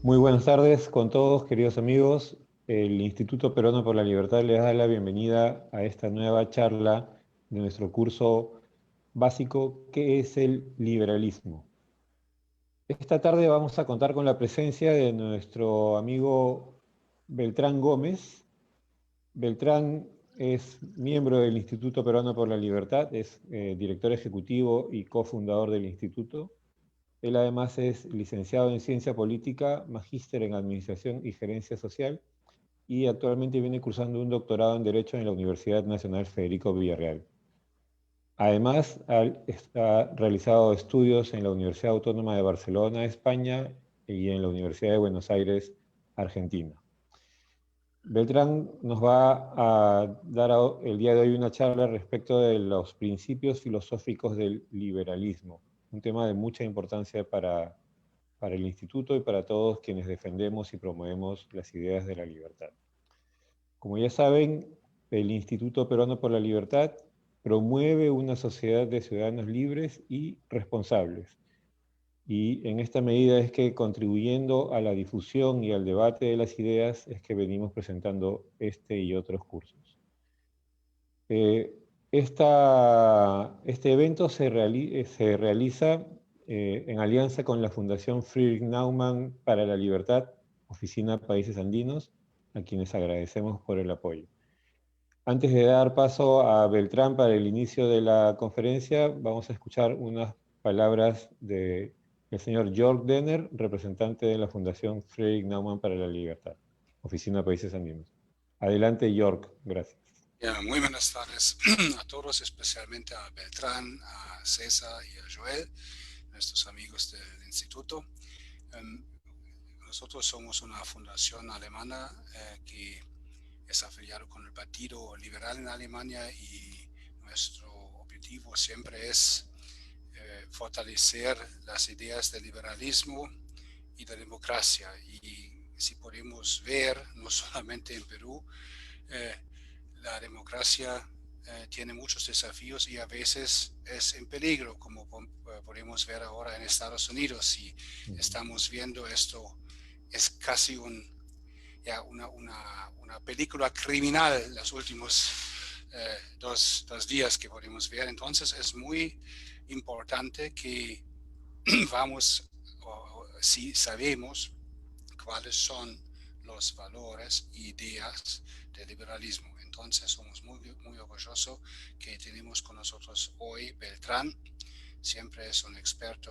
Muy buenas tardes con todos, queridos amigos. El Instituto Peruano por la Libertad les da la bienvenida a esta nueva charla de nuestro curso básico, ¿qué es el liberalismo? Esta tarde vamos a contar con la presencia de nuestro amigo Beltrán Gómez. Beltrán es miembro del Instituto Peruano por la Libertad, es director ejecutivo y cofundador del instituto. Él además es licenciado en Ciencia Política, magíster en Administración y Gerencia Social y actualmente viene cursando un doctorado en Derecho en la Universidad Nacional Federico Villarreal. Además, ha realizado estudios en la Universidad Autónoma de Barcelona, España, y en la Universidad de Buenos Aires, Argentina. Beltrán nos va a dar el día de hoy una charla respecto de los principios filosóficos del liberalismo, un tema de mucha importancia para el Instituto y para todos quienes defendemos y promovemos las ideas de la libertad. Como ya saben, el Instituto Peruano por la Libertad promueve una sociedad de ciudadanos libres y responsables. Y en esta medida es que, contribuyendo a la difusión y al debate de las ideas, es que venimos presentando este y otros cursos. Este evento se realiza en alianza con la Fundación Friedrich Naumann para la Libertad, Oficina Países Andinos, a quienes agradecemos por el apoyo. Antes de dar paso a Beltrán para el inicio de la conferencia, vamos a escuchar unas palabras del señor Jörg Denner, representante de la Fundación Friedrich Naumann para la Libertad, Oficina Países Andinos. Adelante, Jörg, gracias. Muy buenas tardes a todos, especialmente a Beltrán, a César y a Joel, nuestros amigos del instituto. Nosotros somos una fundación alemana que es afiliado con el Partido Liberal en Alemania y nuestro objetivo siempre es fortalecer las ideas del liberalismo y de democracia. Y si podemos ver, no solamente en Perú, la democracia tiene muchos desafíos y a veces es en peligro, como podemos ver ahora en Estados Unidos. Y estamos viendo esto, es casi una película criminal los últimos dos días que podemos ver. Entonces es muy importante que si sabemos cuáles son los valores e ideas del liberalismo. Entonces somos muy orgullosos que tenemos con nosotros hoy Beltrán. Siempre es un experto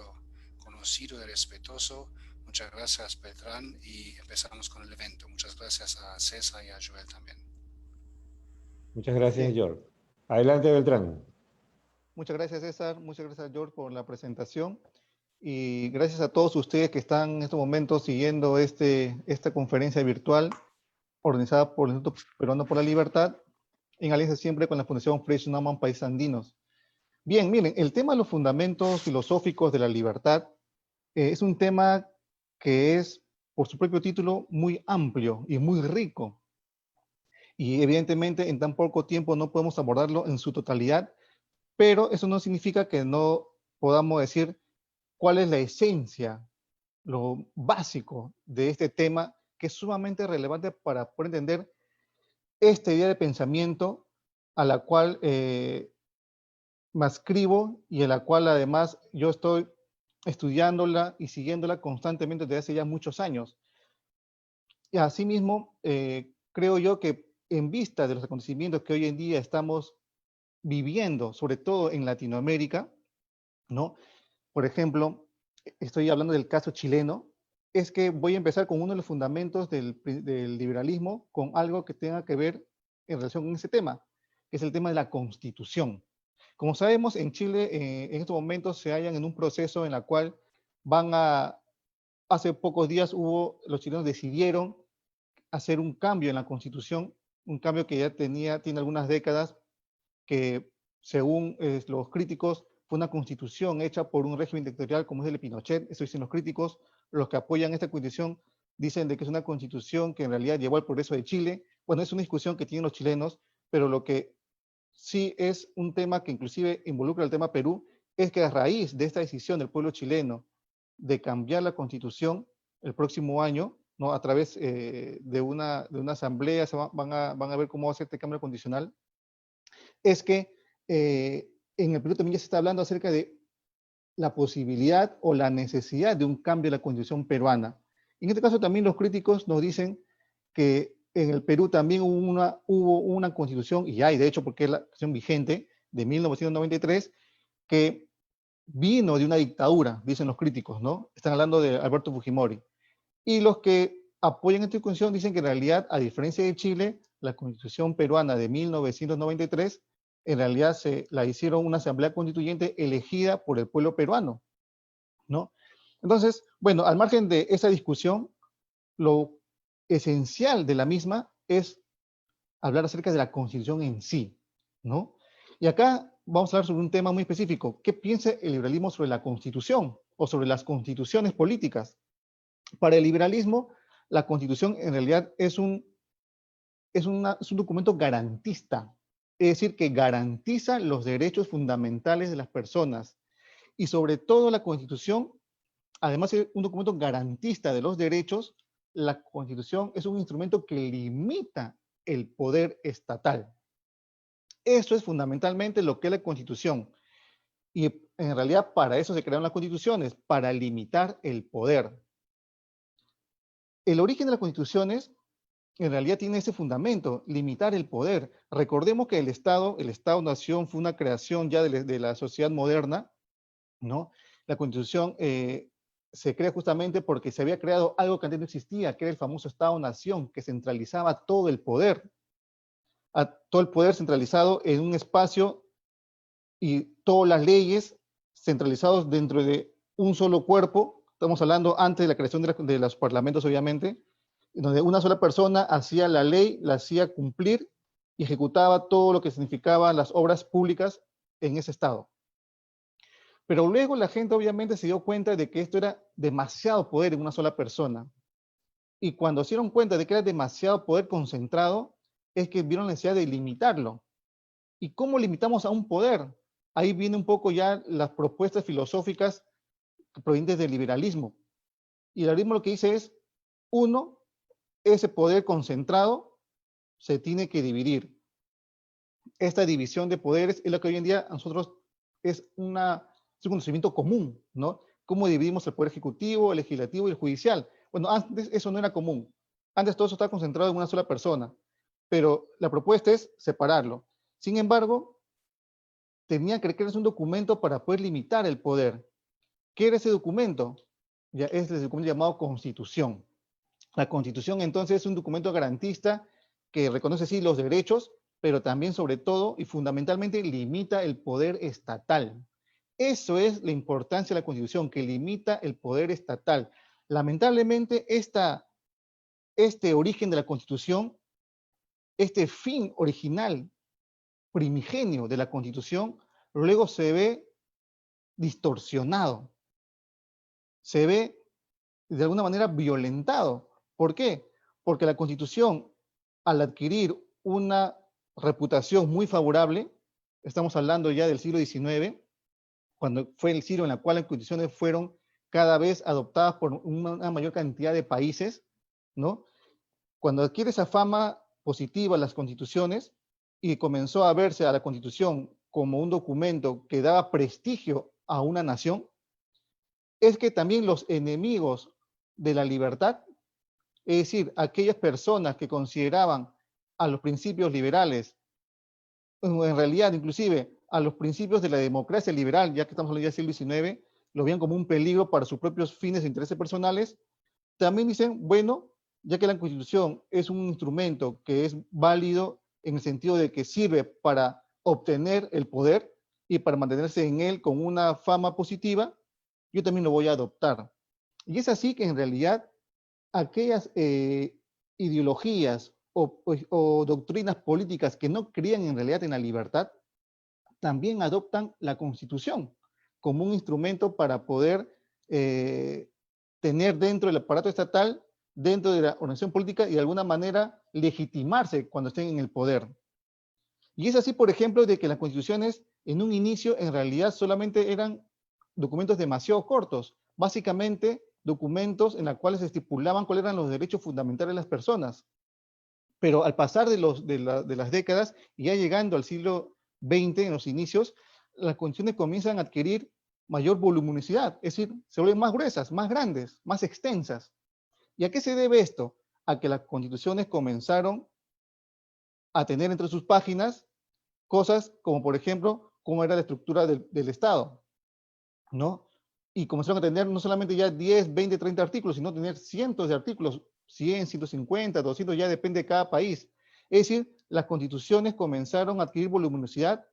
conocido y respetuoso. Muchas gracias, Beltrán, y empezamos con el evento. Muchas gracias a César y a Joel también. Muchas gracias, George. Adelante, Beltrán. Muchas gracias, César. Muchas gracias, George, por la presentación. Y gracias a todos ustedes que están en estos momentos siguiendo esta conferencia virtual organizada por el Instituto Peruano por la Libertad, en alianza siempre con la Fundación Friedrich Naumann Países Andinos. Bien, miren, el tema de los fundamentos filosóficos de la libertad es un tema que es, por su propio título, muy amplio y muy rico. Y evidentemente en tan poco tiempo no podemos abordarlo en su totalidad, pero eso no significa que no podamos decir cuál es la esencia, lo básico de este tema, que es sumamente relevante para poder entender esta idea de pensamiento a la cual me adscribo y a la cual además yo estoy estudiándola y siguiéndola constantemente desde hace ya muchos años. Y asimismo, creo yo que en vista de los acontecimientos que hoy en día estamos viviendo, sobre todo en Latinoamérica, ¿no? Por ejemplo, estoy hablando del caso chileno, es que voy a empezar con uno de los fundamentos del liberalismo, con algo que tenga que ver en relación con ese tema, que es el tema de la Constitución. Como sabemos, en Chile en estos momentos se hallan en un proceso en el cual hace pocos días los chilenos decidieron hacer un cambio en la Constitución, un cambio que ya tiene algunas décadas, que según los críticos fue una constitución hecha por un régimen dictatorial como es el de Pinochet. Eso dicen los críticos. Los que apoyan esta constitución dicen de que es una constitución que en realidad llevó al progreso de Chile. Bueno, es una discusión que tienen los chilenos, pero lo que sí es un tema que inclusive involucra el tema Perú, es que a raíz de esta decisión del pueblo chileno de cambiar la constitución, el próximo año, ¿no? A través de una asamblea, van a ver cómo va a ser este cambio condicional, es que en el Perú también ya se está hablando acerca de la posibilidad o la necesidad de un cambio de la constitución peruana. En este caso también los críticos nos dicen que en el Perú también hubo una constitución, y hay de hecho porque es la constitución vigente de 1993, que vino de una dictadura, dicen los críticos, ¿no? Están hablando de Alberto Fujimori. Y los que apoyan esta constitución dicen que en realidad, a diferencia de Chile, la constitución peruana de 1993, en realidad la hicieron una asamblea constituyente elegida por el pueblo peruano, ¿no? Entonces, bueno, al margen de esa discusión, lo esencial de la misma es hablar acerca de la constitución en sí, ¿no? Y acá vamos a hablar sobre un tema muy específico. ¿Qué piensa el liberalismo sobre la constitución o sobre las constituciones políticas? Para el liberalismo, la constitución en realidad es un documento garantista, es decir, que garantiza los derechos fundamentales de las personas. Y sobre todo la constitución, además de un documento garantista de los derechos, la constitución es un instrumento que limita el poder estatal. Eso es fundamentalmente lo que es la constitución. Y en realidad para eso se crearon las constituciones, para limitar el poder. El origen de las constituciones en realidad tiene ese fundamento, limitar el poder. Recordemos que el Estado-Nación fue una creación ya de la sociedad moderna, ¿no? La Constitución se crea justamente porque se había creado algo que antes no existía, que era el famoso Estado-Nación, que centralizaba todo el poder centralizado en un espacio y todas las leyes centralizados dentro de un solo cuerpo. Estamos hablando antes de la creación de los parlamentos, obviamente, donde una sola persona hacía la ley, la hacía cumplir y ejecutaba todo lo que significaban las obras públicas en ese estado. Pero luego la gente obviamente se dio cuenta de que esto era demasiado poder en una sola persona. Y cuando se dieron cuenta de que era demasiado poder concentrado, es que vieron la necesidad de limitarlo. ¿Y cómo limitamos a un poder? Ahí viene un poco ya las propuestas filosóficas provenientes del liberalismo. Y el liberalismo lo que dice es, uno, ese poder concentrado se tiene que dividir. Esta división de poderes es lo que hoy en día a nosotros es un conocimiento común, ¿no? ¿Cómo dividimos el poder ejecutivo, el legislativo y el judicial? Bueno, antes eso no era común. Antes todo eso estaba concentrado en una sola persona. Pero la propuesta es separarlo. Sin embargo, tenía que crearse un documento para poder limitar el poder. ¿Qué era ese documento? Ya es el documento llamado Constitución. La Constitución entonces es un documento garantista que reconoce sí los derechos, pero también sobre todo y fundamentalmente limita el poder estatal. Eso es la importancia de la Constitución, que limita el poder estatal. Lamentablemente este origen de la Constitución, este fin original, primigenio de la Constitución, luego se ve distorsionado, se ve de alguna manera violentado. ¿Por qué? Porque la Constitución, al adquirir una reputación muy favorable, estamos hablando ya del siglo XIX, cuando fue el siglo en el cual las constituciones fueron cada vez adoptadas por una mayor cantidad de países, ¿no? Cuando adquiere esa fama positiva las constituciones y comenzó a verse a la Constitución como un documento que daba prestigio a una nación, es que también los enemigos de la libertad, es decir, aquellas personas que consideraban a los principios liberales, en realidad inclusive a los principios de la democracia liberal, ya que estamos hablando ya del siglo XIX, lo veían como un peligro para sus propios fines e intereses personales, también dicen, bueno, ya que la Constitución es un instrumento que es válido en el sentido de que sirve para obtener el poder y para mantenerse en él con una fama positiva, yo también lo voy a adoptar. Y es así que en realidad aquellas ideologías o doctrinas políticas que no creían en realidad en la libertad, también adoptan la Constitución como un instrumento para poder tener dentro del aparato estatal, dentro de la organización política y de alguna manera legitimarse cuando estén en el poder. Y es así, por ejemplo, de que las constituciones en un inicio en realidad solamente eran documentos demasiado cortos. Básicamente documentos en los cuales se estipulaban cuáles eran los derechos fundamentales de las personas. Pero al pasar de las décadas, y ya llegando al siglo XX, en los inicios, las constituciones comienzan a adquirir mayor voluminosidad, es decir, se vuelven más gruesas, más grandes, más extensas. ¿Y a qué se debe esto? A que las constituciones comenzaron a tener entre sus páginas cosas como, por ejemplo, cómo era la estructura del Estado, ¿no? Y comenzaron a tener no solamente ya 10, 20, 30 artículos, sino tener cientos de artículos, 100, 150, 200, ya depende de cada país. Es decir, las constituciones comenzaron a adquirir voluminosidad.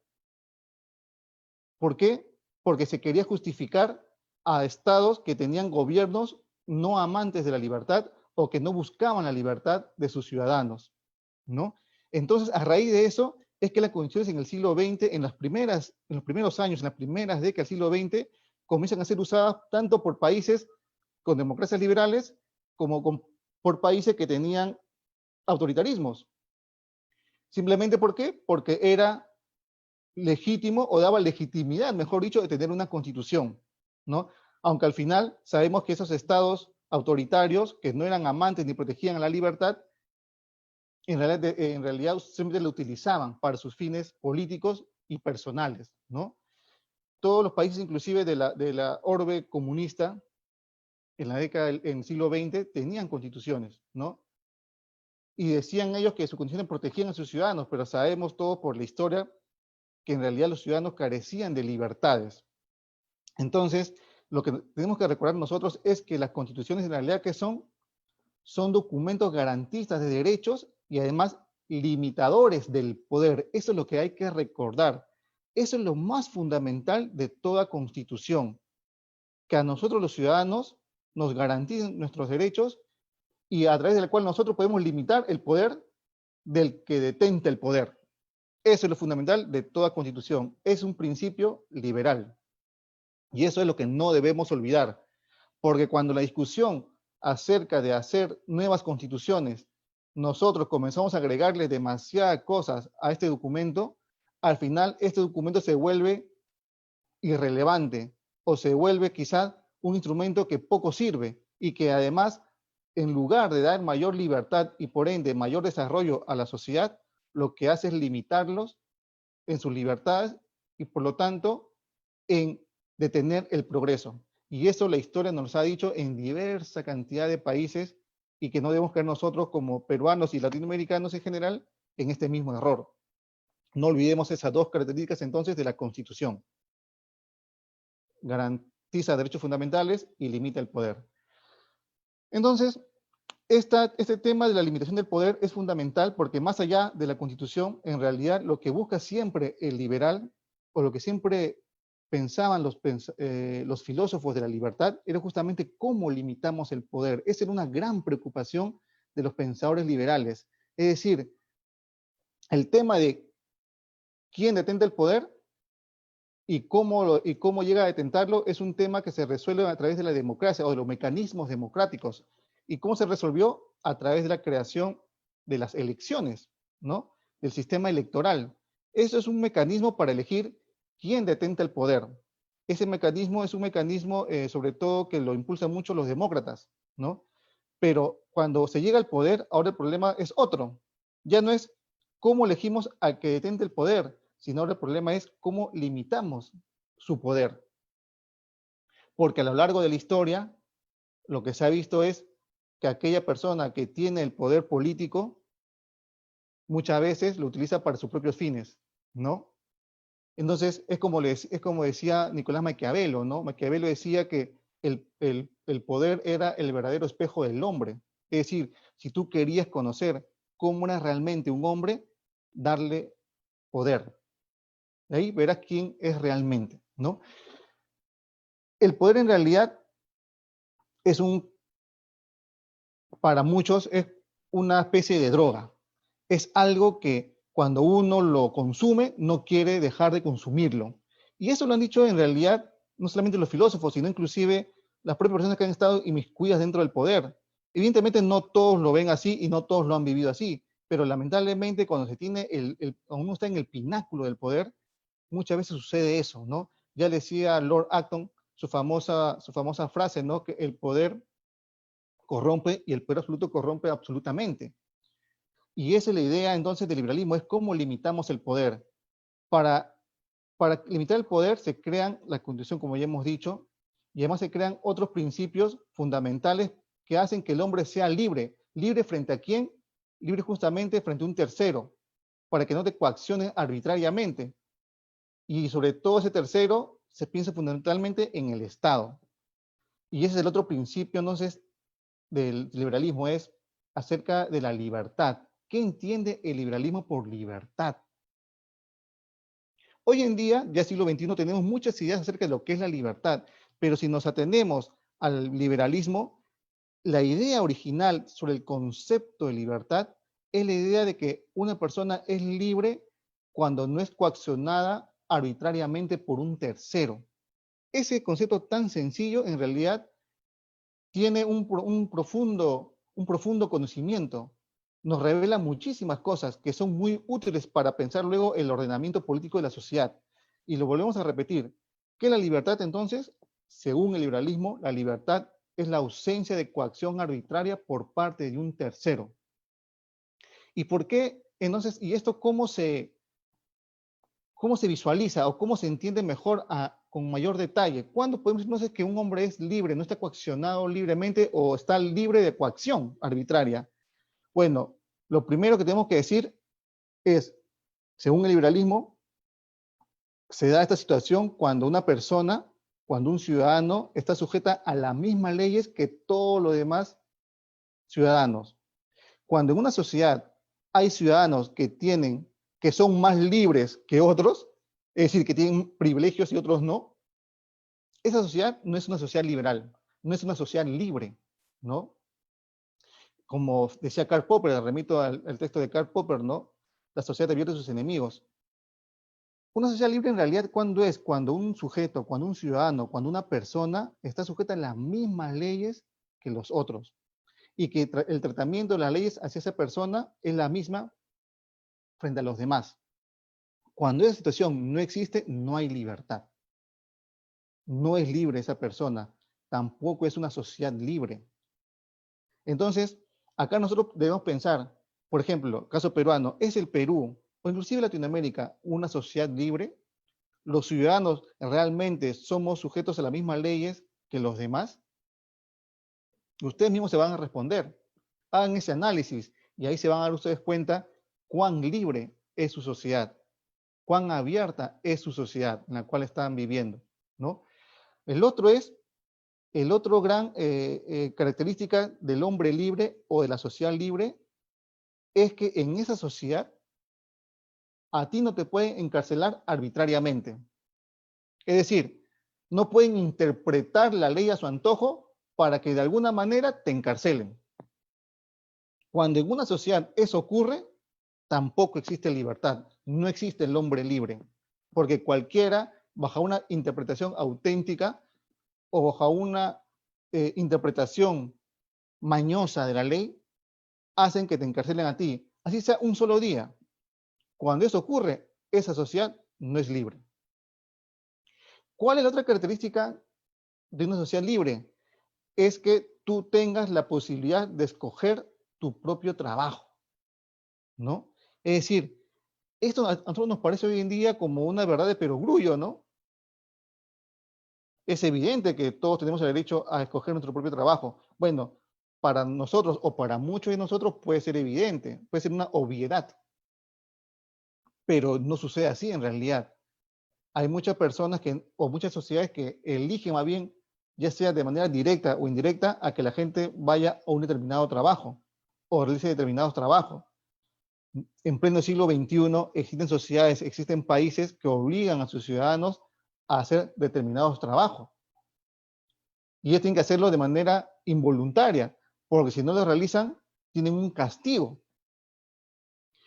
¿Por qué? Porque se quería justificar a estados que tenían gobiernos no amantes de la libertad o que no buscaban la libertad de sus ciudadanos, ¿no? Entonces, a raíz de eso, es que las constituciones en el siglo XX, en los primeros años, en las primeras décadas del siglo XX, comienzan a ser usadas tanto por países con democracias liberales como por países que tenían autoritarismos. Simplemente ¿por qué? Porque era legítimo o daba legitimidad, mejor dicho, de tener una constitución, ¿no? Aunque al final sabemos que esos estados autoritarios que no eran amantes ni protegían a la libertad, en realidad siempre lo utilizaban para sus fines políticos y personales, ¿no? Todos los países, inclusive de la orbe comunista, en la década del siglo XX, tenían constituciones, ¿no? Y decían ellos que sus constituciones protegían a sus ciudadanos, pero sabemos todos por la historia que en realidad los ciudadanos carecían de libertades. Entonces, lo que tenemos que recordar nosotros es que las constituciones en realidad que son documentos garantistas de derechos y además limitadores del poder. Eso es lo que hay que recordar. Eso es lo más fundamental de toda constitución, que a nosotros los ciudadanos nos garanticen nuestros derechos y a través del cual nosotros podemos limitar el poder del que detenta el poder. Eso es lo fundamental de toda constitución. Es un principio liberal. Y eso es lo que no debemos olvidar. Porque cuando la discusión acerca de hacer nuevas constituciones, nosotros comenzamos a agregarle demasiadas cosas a este documento, al final este documento se vuelve irrelevante o se vuelve quizás un instrumento que poco sirve y que además, en lugar de dar mayor libertad y por ende mayor desarrollo a la sociedad, lo que hace es limitarlos en sus libertades y por lo tanto en detener el progreso. Y eso la historia nos ha dicho en diversa cantidad de países y que no debemos caer nosotros como peruanos y latinoamericanos en general en este mismo error. No olvidemos esas dos características entonces de la Constitución. Garantiza derechos fundamentales y limita el poder. Entonces, este tema de la limitación del poder es fundamental porque más allá de la Constitución, en realidad lo que busca siempre el liberal, o lo que siempre pensaban los filósofos de la libertad, era justamente cómo limitamos el poder. Esa era una gran preocupación de los pensadores liberales. Es decir, el tema de quién detenta el poder y cómo llega a detentarlo es un tema que se resuelve a través de la democracia o de los mecanismos democráticos. ¿Y cómo se resolvió? A través de la creación de las elecciones, ¿no? Del sistema electoral. Eso es un mecanismo para elegir quién detenta el poder. Ese mecanismo es un mecanismo, sobre todo, que lo impulsan mucho los demócratas, ¿no? Pero cuando se llega al poder, ahora el problema es otro. Ya no es cómo elegimos al que detente el poder, sino ahora el problema es cómo limitamos su poder. Porque a lo largo de la historia, lo que se ha visto es que aquella persona que tiene el poder político muchas veces lo utiliza para sus propios fines, ¿no? Entonces, es como decía Nicolás Maquiavelo, ¿no? Maquiavelo decía que el poder era el verdadero espejo del hombre. Es decir, si tú querías conocer cómo era realmente un hombre, darle poder. De ahí verás quién es realmente, ¿no? El poder en realidad para muchos es una especie de droga. Es algo que cuando uno lo consume, no quiere dejar de consumirlo. Y eso lo han dicho en realidad no solamente los filósofos, sino inclusive las propias personas que han estado inmiscuidas dentro del poder. Evidentemente no todos lo ven así y no todos lo han vivido así, pero lamentablemente cuando uno está en el pináculo del poder, muchas veces sucede eso, ¿no? Ya decía Lord Acton, su famosa frase, ¿no? Que el poder corrompe y el poder absoluto corrompe absolutamente. Y esa es la idea entonces del liberalismo, es cómo limitamos el poder. Para limitar el poder se crean la Constitución, como ya hemos dicho, y además se crean otros principios fundamentales que hacen que el hombre sea libre. ¿Libre frente a quién? Libre justamente frente a un tercero, para que no te coaccione arbitrariamente. Y sobre todo ese tercero se piensa fundamentalmente en el Estado. Y ese es el otro principio, entonces, del liberalismo, es acerca de la libertad. ¿Qué entiende el liberalismo por libertad? Hoy en día, ya siglo XXI, tenemos muchas ideas acerca de lo que es la libertad, pero si nos atenemos al liberalismo, la idea original sobre el concepto de libertad es la idea de que una persona es libre cuando no es coaccionada arbitrariamente por un tercero. Ese concepto tan sencillo, en realidad, tiene un profundo conocimiento. Nos revela muchísimas cosas que son muy útiles para pensar luego el ordenamiento político de la sociedad. Y lo volvemos a repetir. ¿Qué es la libertad entonces? Según el liberalismo, la libertad es la ausencia de coacción arbitraria por parte de un tercero. ¿Y por qué entonces, y esto cómo se visualiza o cómo se entiende mejor con mayor detalle? ¿Cuándo podemos decir entonces que un hombre es libre, no está coaccionado libremente o está libre de coacción arbitraria? Bueno, lo primero que tenemos que decir es, según el liberalismo, se da esta situación cuando una persona, cuando un ciudadano está sujeta a las mismas leyes que todos los demás ciudadanos. Cuando en una sociedad hay ciudadanos que son más libres que otros, es decir, que tienen privilegios y otros no, esa sociedad no es una sociedad liberal, no es una sociedad libre, ¿no? Como decía Karl Popper, remito al texto de Karl Popper, ¿no? La sociedad advierte a sus enemigos. Una sociedad libre en realidad, ¿cuándo es? Cuando un sujeto, cuando un ciudadano, cuando una persona está sujeta a las mismas leyes que los otros y que el tratamiento de las leyes hacia esa persona es la misma frente a los demás. Cuando esa situación no existe, no hay libertad. No es libre esa persona, tampoco es una sociedad libre. Entonces, acá nosotros debemos pensar, por ejemplo, caso peruano, ¿es el Perú o inclusive Latinoamérica una sociedad libre? ¿Los ciudadanos realmente somos sujetos a las mismas leyes que los demás? Ustedes mismos se van a responder. Hagan ese análisis y ahí se van a dar ustedes cuenta cuán libre es su sociedad, cuán abierta es su sociedad en la cual están viviendo, ¿no? El otro gran característica del hombre libre o de la sociedad libre es que en esa sociedad a ti no te pueden encarcelar arbitrariamente. Es decir, no pueden interpretar la ley a su antojo para que de alguna manera te encarcelen. Cuando en una sociedad eso ocurre, tampoco existe libertad, no existe el hombre libre, porque cualquiera, bajo una interpretación auténtica o bajo una interpretación mañosa de la ley, hacen que te encarcelen a ti, así sea un solo día. Cuando eso ocurre, esa sociedad no es libre. ¿Cuál es la otra característica de una sociedad libre? Es que tú tengas la posibilidad de escoger tu propio trabajo, ¿no? Es decir, esto a nosotros nos parece hoy en día como una verdad de perogrullo, ¿no? Es evidente que todos tenemos el derecho a escoger nuestro propio trabajo. Bueno, para nosotros o para muchos de nosotros puede ser evidente, puede ser una obviedad, pero no sucede así en realidad. Hay muchas personas o muchas sociedades que eligen más bien, ya sea de manera directa o indirecta, a que la gente vaya a un determinado trabajo o realice determinados trabajos. En pleno siglo XXI existen sociedades, existen países que obligan a sus ciudadanos a hacer determinados trabajos. Y ellos tienen que hacerlo de manera involuntaria, porque si no lo realizan, tienen un castigo.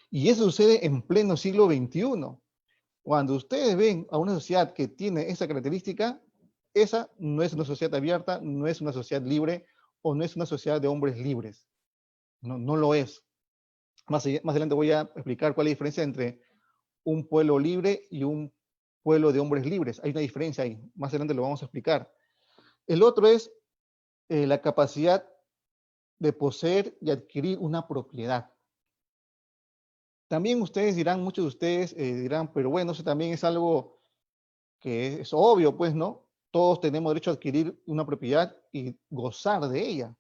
Y eso sucede en pleno siglo XXI. Cuando ustedes ven a una sociedad que tiene esa característica, esa no es una sociedad abierta, no es una sociedad libre o no es una sociedad de hombres libres. No, no lo es. Más adelante voy a explicar cuál es la diferencia entre un pueblo libre y un pueblo de hombres libres. Hay una diferencia ahí. Más adelante lo vamos a explicar. El otro es la capacidad de poseer y adquirir una propiedad. También ustedes dirán, muchos de ustedes dirán, pero bueno, eso también es algo que es obvio, pues, ¿no? Todos tenemos derecho a adquirir una propiedad y gozar de ella.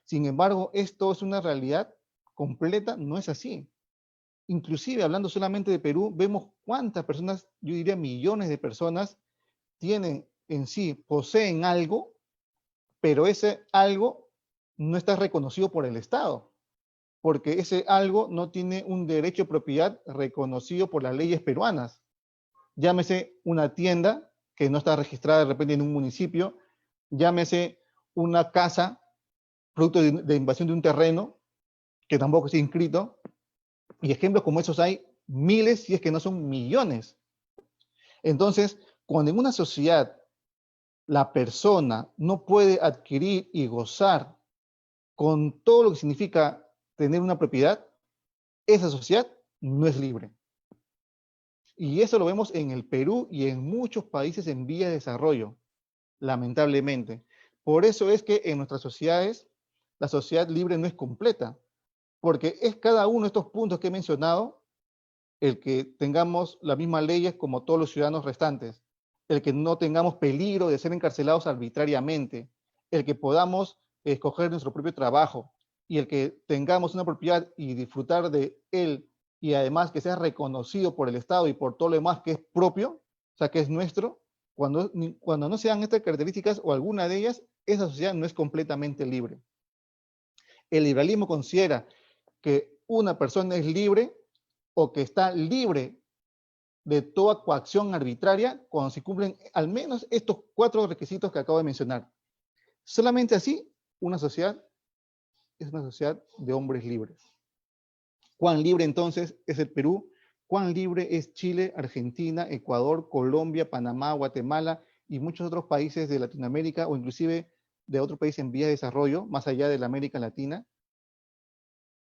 Sin embargo, esto es una realidad completa, no es así. Inclusive, hablando solamente de Perú, vemos cuántas personas, yo diría millones de personas, tienen en sí, poseen algo, pero ese algo no está reconocido por el Estado, porque ese algo no tiene un derecho de propiedad reconocido por las leyes peruanas. Llámese una tienda que no está registrada de repente en un municipio, llámese una casa, producto de invasión de un terreno, que tampoco está inscrito, y ejemplos como esos hay miles, si es que no son millones. Entonces, cuando en una sociedad la persona no puede adquirir y gozar con todo lo que significa tener una propiedad, esa sociedad no es libre. Y eso lo vemos en el Perú y en muchos países en vía de desarrollo, lamentablemente. Por eso es que en nuestras sociedades, la sociedad libre no es completa, porque es cada uno de estos puntos que he mencionado, el que tengamos las mismas leyes como todos los ciudadanos restantes, el que no tengamos peligro de ser encarcelados arbitrariamente, el que podamos escoger nuestro propio trabajo y el que tengamos una propiedad y disfrutar de él y además que sea reconocido por el Estado y por todo lo demás que es propio, o sea, que es nuestro, cuando no se dan estas características o alguna de ellas, esa sociedad no es completamente libre. El liberalismo considera que una persona es libre o que está libre de toda coacción arbitraria cuando se cumplen al menos estos 4 requisitos que acabo de mencionar. Solamente así, una sociedad es una sociedad de hombres libres. ¿Cuán libre entonces es el Perú? ¿Cuán libre es Chile, Argentina, Ecuador, Colombia, Panamá, Guatemala y muchos otros países de Latinoamérica o inclusive de otro país en vía de desarrollo, más allá de la América Latina?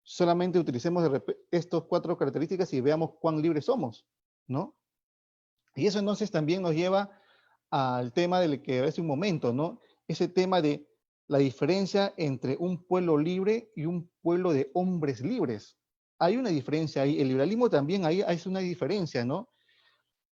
Solamente utilicemos estos 4 características y veamos cuán libres somos, ¿no? Y eso entonces también nos lleva al tema del que hace un momento, ¿no? Ese tema de la diferencia entre un pueblo libre y un pueblo de hombres libres. Hay una diferencia ahí. El liberalismo también ahí es una diferencia, ¿no?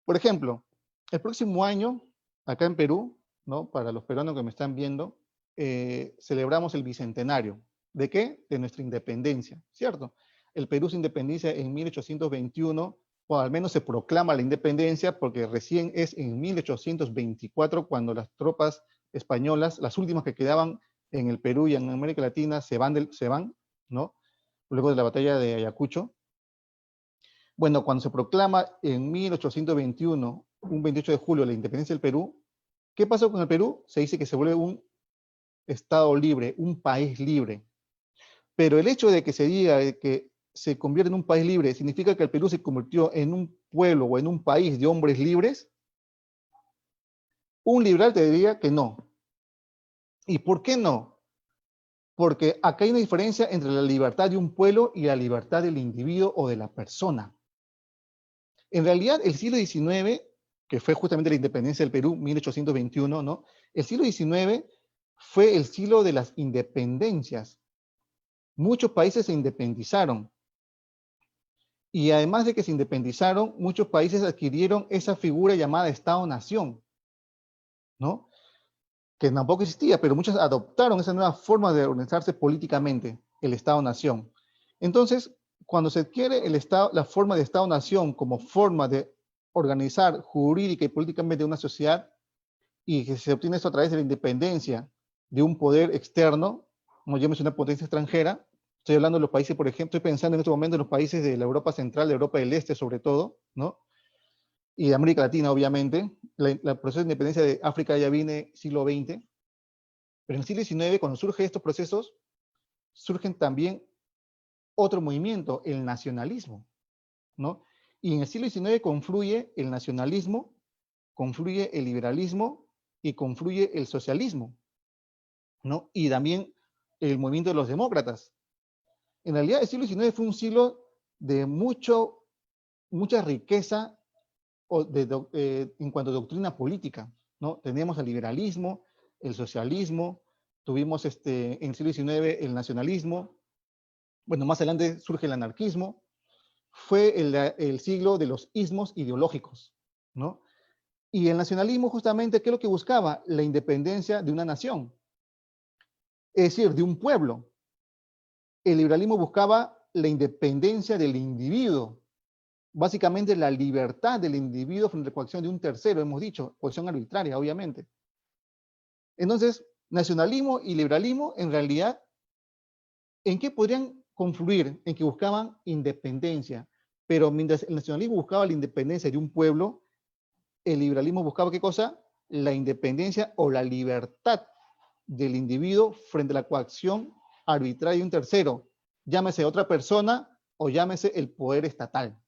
Por ejemplo, el próximo año, acá en Perú, ¿no? Para los peruanos que me están viendo, celebramos el bicentenario. ¿De qué? De nuestra independencia, ¿cierto? El Perú se independiza en 1821, o al menos se proclama la independencia, porque recién es en 1824 cuando las tropas españolas, las últimas que quedaban en el Perú y en América Latina, se van, ¿no? Luego de la batalla de Ayacucho. Bueno, cuando se proclama en 1821, un 28 de julio, la independencia del Perú, ¿qué pasó con el Perú? Se dice que se vuelve un Estado libre, un país libre. Pero el hecho de que se diga que se convierte en un país libre, ¿significa que el Perú se convirtió en un pueblo o en un país de hombres libres? Un liberal te diría que no. ¿Y por qué no? Porque acá hay una diferencia entre la libertad de un pueblo y la libertad del individuo o de la persona. En realidad, el siglo XIX, que fue justamente la independencia del Perú, 1821, ¿no? El siglo XIX fue el siglo de las independencias. Muchos países se independizaron. Y además de que se independizaron, muchos países adquirieron esa figura llamada Estado-Nación, ¿no? Que tampoco existía, pero muchos adoptaron esa nueva forma de organizarse políticamente, el Estado-Nación. Entonces, cuando se adquiere la forma de Estado-Nación como forma de organizar jurídica y políticamente una sociedad, y que se obtiene esto a través de la independencia de un poder externo, como ya mencioné, una potencia extranjera. Estoy hablando de los países, por ejemplo, estoy pensando en este momento en los países de la Europa Central, de Europa del Este sobre todo, ¿no? Y de América Latina, obviamente. El proceso de independencia de África ya viene siglo XX. Pero en el siglo XIX, cuando surgen estos procesos, surgen también otro movimiento, el nacionalismo, ¿no? Y en el siglo XIX confluye el nacionalismo, confluye el liberalismo y confluye el socialismo, ¿no? Y también el movimiento de los demócratas. En realidad, el siglo XIX fue un siglo de mucha riqueza en cuanto a doctrina política, ¿no? Teníamos el liberalismo, el socialismo, tuvimos en el siglo XIX el nacionalismo, bueno, más adelante surge el anarquismo. Fue el siglo de los ismos ideológicos, ¿no? Y el nacionalismo justamente, ¿qué es lo que buscaba? La independencia de una nación, es decir, de un pueblo. El liberalismo buscaba la independencia del individuo, básicamente la libertad del individuo frente a la coacción de un tercero, hemos dicho, coacción arbitraria, obviamente. Entonces, nacionalismo y liberalismo, en realidad, ¿en qué podrían confluir? En que buscaban independencia, pero mientras el nacionalismo buscaba la independencia de un pueblo, el liberalismo buscaba ¿qué cosa? La independencia o la libertad del individuo frente a la coacción arbitraria de un tercero, llámese otra persona o llámese el poder estatal.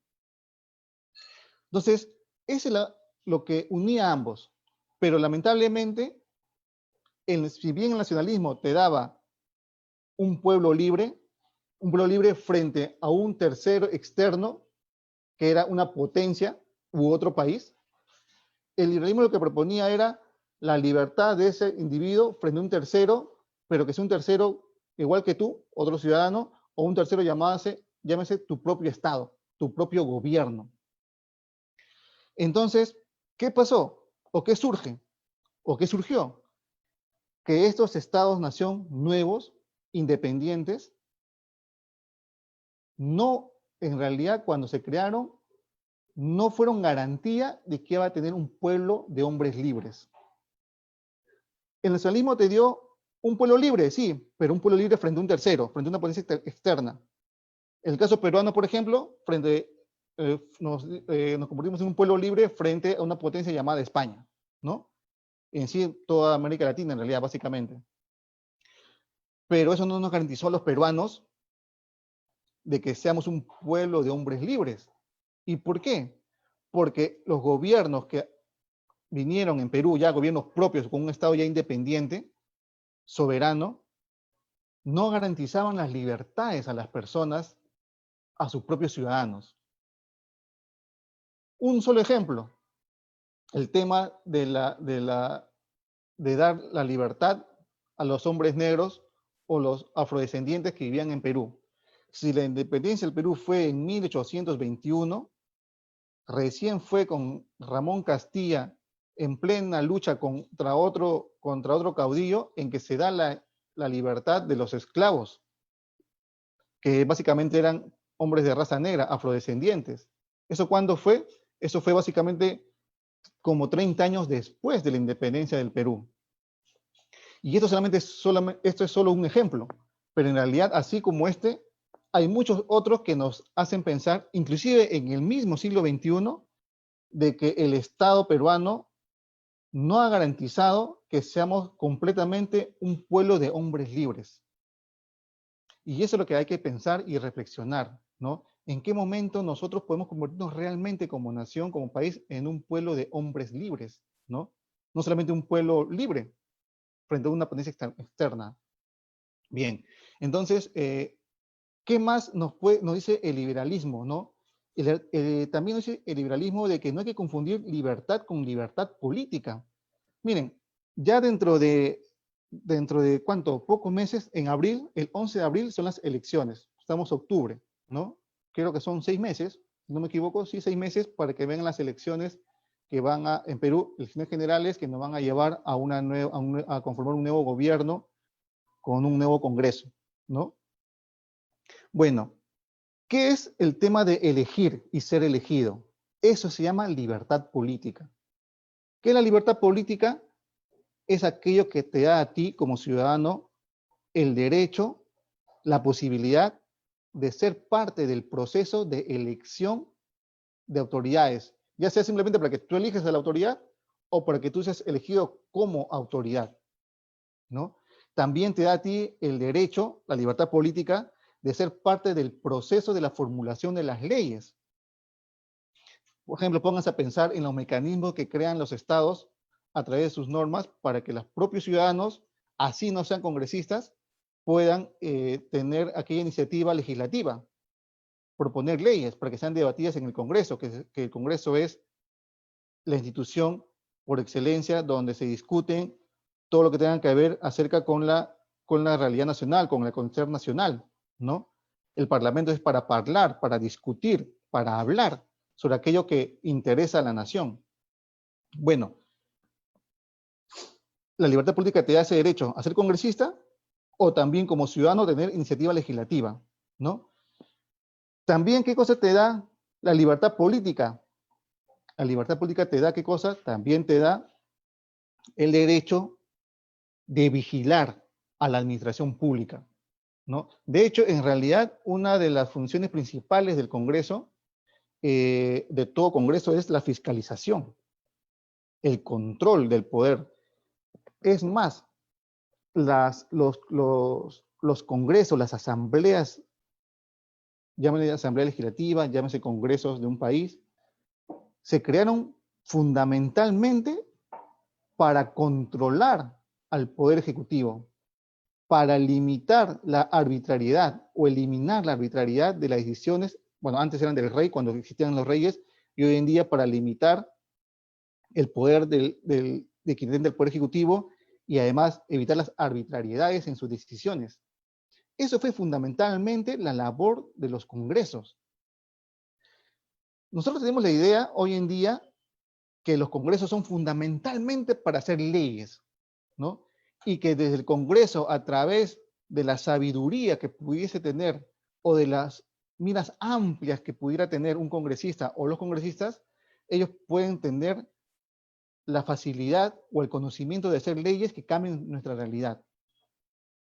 Entonces, eso es lo que unía a ambos, pero lamentablemente, si bien el nacionalismo te daba un pueblo libre frente a un tercero externo, que era una potencia u otro país, el liberalismo lo que proponía era la libertad de ese individuo frente a un tercero, pero que sea un tercero igual que tú, otro ciudadano, o un tercero llámese tu propio Estado, tu propio gobierno. Entonces, ¿qué pasó? ¿O qué surge? ¿O qué surgió? Que estos estados-nación nuevos, independientes, no, en realidad, cuando se crearon, no fueron garantía de que iba a tener un pueblo de hombres libres. El nacionalismo te dio un pueblo libre, sí, pero un pueblo libre frente a un tercero, frente a una potencia externa. En el caso peruano, por ejemplo, nos convertimos en un pueblo libre frente a una potencia llamada España, ¿no? En sí, toda América Latina, en realidad, básicamente. Pero eso no nos garantizó a los peruanos de que seamos un pueblo de hombres libres. ¿Y por qué? Porque los gobiernos que vinieron en Perú, ya gobiernos propios, con un Estado ya independiente, soberano, no garantizaban las libertades a las personas, a sus propios ciudadanos. Un solo ejemplo, el tema de dar la libertad a los hombres negros o los afrodescendientes que vivían en Perú. Si la independencia del Perú fue en 1821, recién fue con Ramón Castilla en plena lucha contra otro caudillo en que se da la libertad de los esclavos, que básicamente eran hombres de raza negra, afrodescendientes. ¿Eso cuándo fue? Eso fue básicamente como 30 años después de la independencia del Perú. Y esto es solo un ejemplo, pero en realidad, así como este, hay muchos otros que nos hacen pensar, inclusive en el mismo siglo XXI, de que el Estado peruano no ha garantizado que seamos completamente un pueblo de hombres libres. Y eso es lo que hay que pensar y reflexionar, ¿no? ¿En qué momento nosotros podemos convertirnos realmente como nación, como país, en un pueblo de hombres libres, ¿no? No solamente un pueblo libre frente a una potencia externa. Bien, entonces, ¿qué más nos dice el liberalismo, no? También nos dice el liberalismo de que no hay que confundir libertad con libertad política. Miren, ya dentro de ¿cuánto? Pocos meses, en abril, el 11 de abril son las elecciones. Estamos en octubre, ¿no? Creo que son 6 meses, si no me equivoco, sí, 6 meses para que vengan las elecciones que van en Perú, elecciones generales que nos van a llevar a conformar un nuevo gobierno con un nuevo Congreso, ¿no? Bueno, ¿qué es el tema de elegir y ser elegido? Eso se llama libertad política. ¿Qué es la libertad política? Es aquello que te da a ti como ciudadano el derecho, la posibilidad de ser parte del proceso de elección de autoridades, ya sea simplemente para que tú eliges a la autoridad o para que tú seas elegido como autoridad, ¿no? También te da a ti el derecho, la libertad política, de ser parte del proceso de la formulación de las leyes. Por ejemplo, pónganse a pensar en los mecanismos que crean los estados a través de sus normas para que los propios ciudadanos, así no sean congresistas, puedan tener aquella iniciativa legislativa, proponer leyes para que sean debatidas en el Congreso, que el Congreso es la institución por excelencia donde se discuten todo lo que tenga que ver acerca con la realidad nacional, con el acontecer nacional, ¿no? El Parlamento es para hablar, para discutir, para hablar sobre aquello que interesa a la nación. Bueno, la libertad política te da ese derecho a ser congresista o también como ciudadano tener iniciativa legislativa, ¿no? También, ¿qué cosa te da la libertad política? La libertad política te da, ¿qué cosa? También te da el derecho de vigilar a la administración pública, ¿no? De hecho, en realidad, una de las funciones principales del Congreso, de todo Congreso, es la fiscalización, el control del poder. Es más, los congresos, las asambleas, llámese asamblea legislativa, llámese congresos de un país, se crearon fundamentalmente para controlar al poder ejecutivo, para limitar la arbitrariedad o eliminar la arbitrariedad de las decisiones, bueno, antes eran del rey, cuando existían los reyes, y hoy en día para limitar el poder de quien tiene el poder ejecutivo y además evitar las arbitrariedades en sus decisiones. Eso fue fundamentalmente la labor de los congresos. Nosotros tenemos la idea hoy en día que los congresos son fundamentalmente para hacer leyes, ¿no? Y que desde el Congreso, a través de la sabiduría que pudiese tener o de las miras amplias que pudiera tener un congresista o los congresistas, ellos pueden tener la facilidad o el conocimiento de hacer leyes que cambien nuestra realidad.